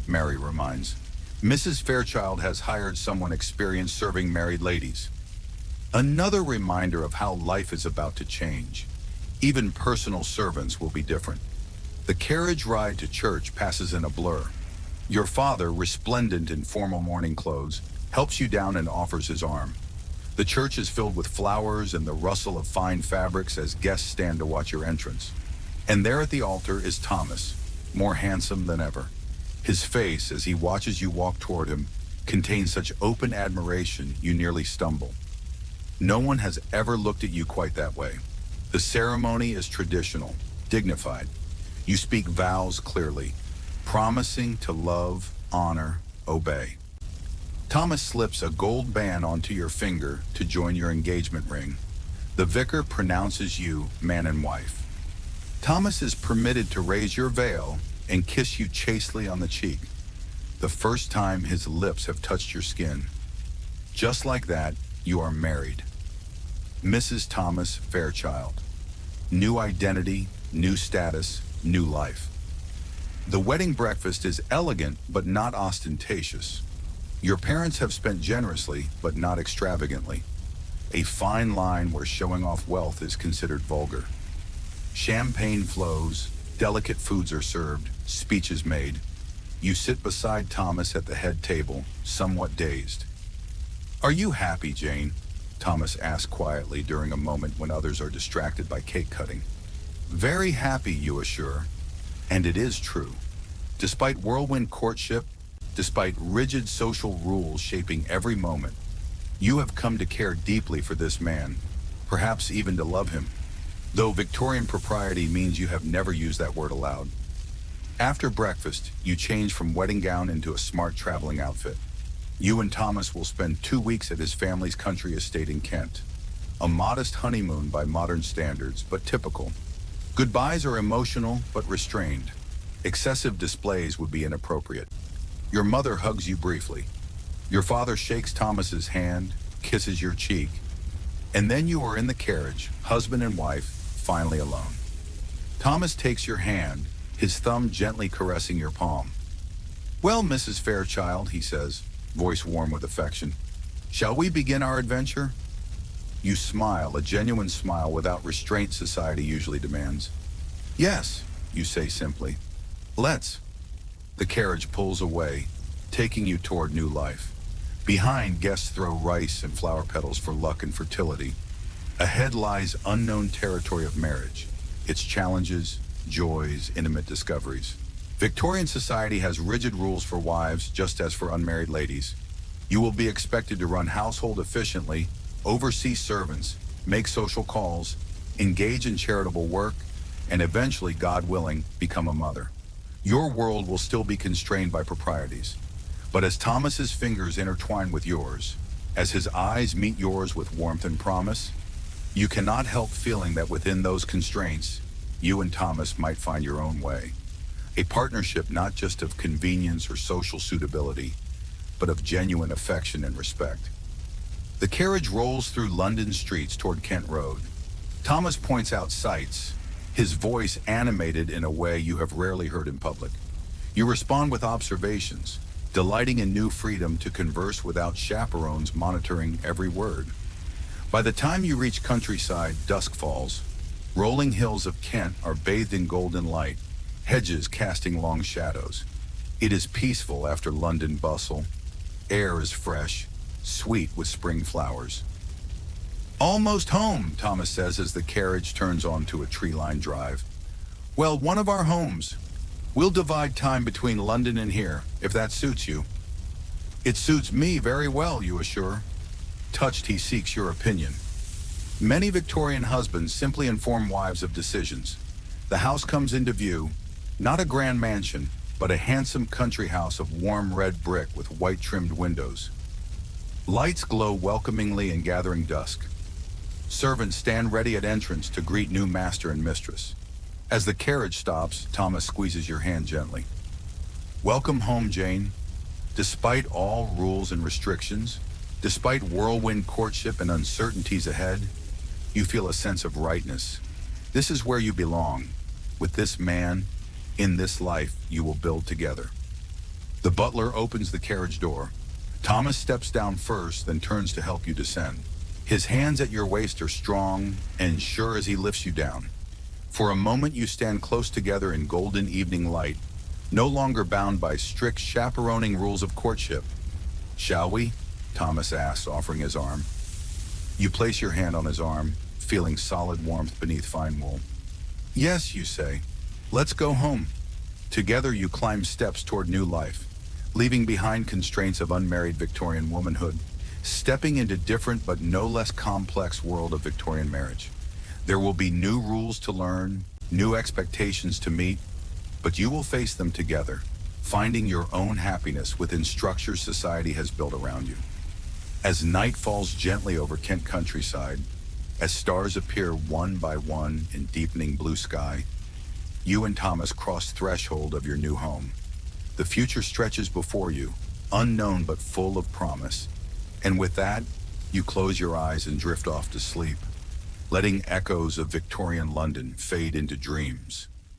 Mary reminds. Mrs. Fairchild has hired someone experienced serving married ladies. Another reminder of how life is about to change. Even personal servants will be different. The carriage ride to church passes in a blur. Your father, resplendent in formal morning clothes, helps you down and offers his arm. The church is filled with flowers and the rustle of fine fabrics as guests stand to watch your entrance. And there at the altar is Thomas, more handsome than ever. His face, as he watches you walk toward him, contains such open admiration you nearly stumble. No one has ever looked at you quite that way. The ceremony is traditional, dignified. You speak vows clearly, promising to love, honor, obey. Thomas slips a gold band onto your finger to join your engagement ring. The vicar pronounces you man and wife. Thomas is permitted to raise your veil and kiss you chastely on the cheek, the first time his lips have touched your skin. Just like that, you are married. Mrs. Thomas Fairchild. New identity, new status, new life. The wedding breakfast is elegant but not ostentatious. Your parents have spent generously but not extravagantly. A fine line where showing off wealth is considered vulgar. Champagne flows, delicate foods are served, speech is made. You sit beside Thomas at the head table, somewhat dazed. "Are you happy, Jane?" Thomas asks quietly during a moment when others are distracted by cake cutting. "Very happy," you assure. And it is true. Despite whirlwind courtship, despite rigid social rules shaping every moment, you have come to care deeply for this man, perhaps even to love him, though Victorian propriety means you have never used that word aloud. After breakfast, you change from wedding gown into a smart traveling outfit. You and Thomas will spend 2 weeks at his family's country estate in Kent. A modest honeymoon by modern standards, but typical. Goodbyes are emotional but restrained. Excessive displays would be inappropriate. Your mother hugs you briefly. Your father shakes Thomas's hand, kisses your cheek, and then you are in the carriage, husband and wife, finally alone. Thomas takes your hand, his thumb gently caressing your palm. "Well, Mrs. Fairchild," he says, voice warm with affection, "shall we begin our adventure?" You smile, a genuine smile without restraint society usually demands. "Yes," you say simply. "Let's." The carriage pulls away, taking you toward new life. Behind, guests throw rice and flower petals for luck and fertility. Ahead lies unknown territory of marriage, its challenges, joys, intimate discoveries. Victorian society has rigid rules for wives, just as for unmarried ladies. You will be expected to run household efficiently, oversee servants, make social calls, engage in charitable work, and eventually, God willing, become a mother. Your world will still be constrained by proprieties. But as Thomas's fingers intertwine with yours, as his eyes meet yours with warmth and promise, you cannot help feeling that within those constraints, you and Thomas might find your own way. A partnership not just of convenience or social suitability, but of genuine affection and respect. The carriage rolls through London streets toward Kent Road. Thomas points out sights, his voice animated in a way you have rarely heard in public. You respond with observations, delighting in new freedom to converse without chaperones monitoring every word. By the time you reach countryside, dusk falls. Rolling hills of Kent are bathed in golden light, hedges casting long shadows. It is peaceful after London bustle. Air is fresh, sweet with spring flowers. "Almost home," Thomas says as the carriage turns onto a tree-lined drive. "Well, one of our homes. We'll divide time between London and here, if that suits you." "It suits me very well," you assure. Touched, he seeks your opinion. Many Victorian husbands simply inform wives of decisions. The house comes into view, not a grand mansion, but a handsome country house of warm red brick with white trimmed windows. Lights glow welcomingly in gathering dusk. Servants stand ready at entrance to greet new master and mistress. As the carriage stops, Thomas squeezes your hand gently. "Welcome home, Jane. Despite all rules and restrictions, despite whirlwind courtship and uncertainties ahead, you feel a sense of rightness. This is where you belong. With this man, in this life, you will build together." The butler opens the carriage door. Thomas steps down first, then turns to help you descend. His hands at your waist are strong and sure as he lifts you down. For a moment you stand close together in golden evening light, no longer bound by strict chaperoning rules of courtship. "Shall we?" Thomas asks, offering his arm. You place your hand on his arm, feeling solid warmth beneath fine wool. Yes, you say. Let's go home. Together you climb steps toward new life, leaving behind constraints of unmarried Victorian womanhood, stepping into different but no less complex world of Victorian marriage. There will be new rules to learn, new expectations to meet, but you will face them together, finding your own happiness within structures society has built around you. As night falls gently over Kent countryside, as stars appear one by one in deepening blue sky, you and Thomas cross threshold of your new home. The future stretches before you, unknown but full of promise. And with that, you close your eyes and drift off to sleep, letting echoes of Victorian London fade into dreams.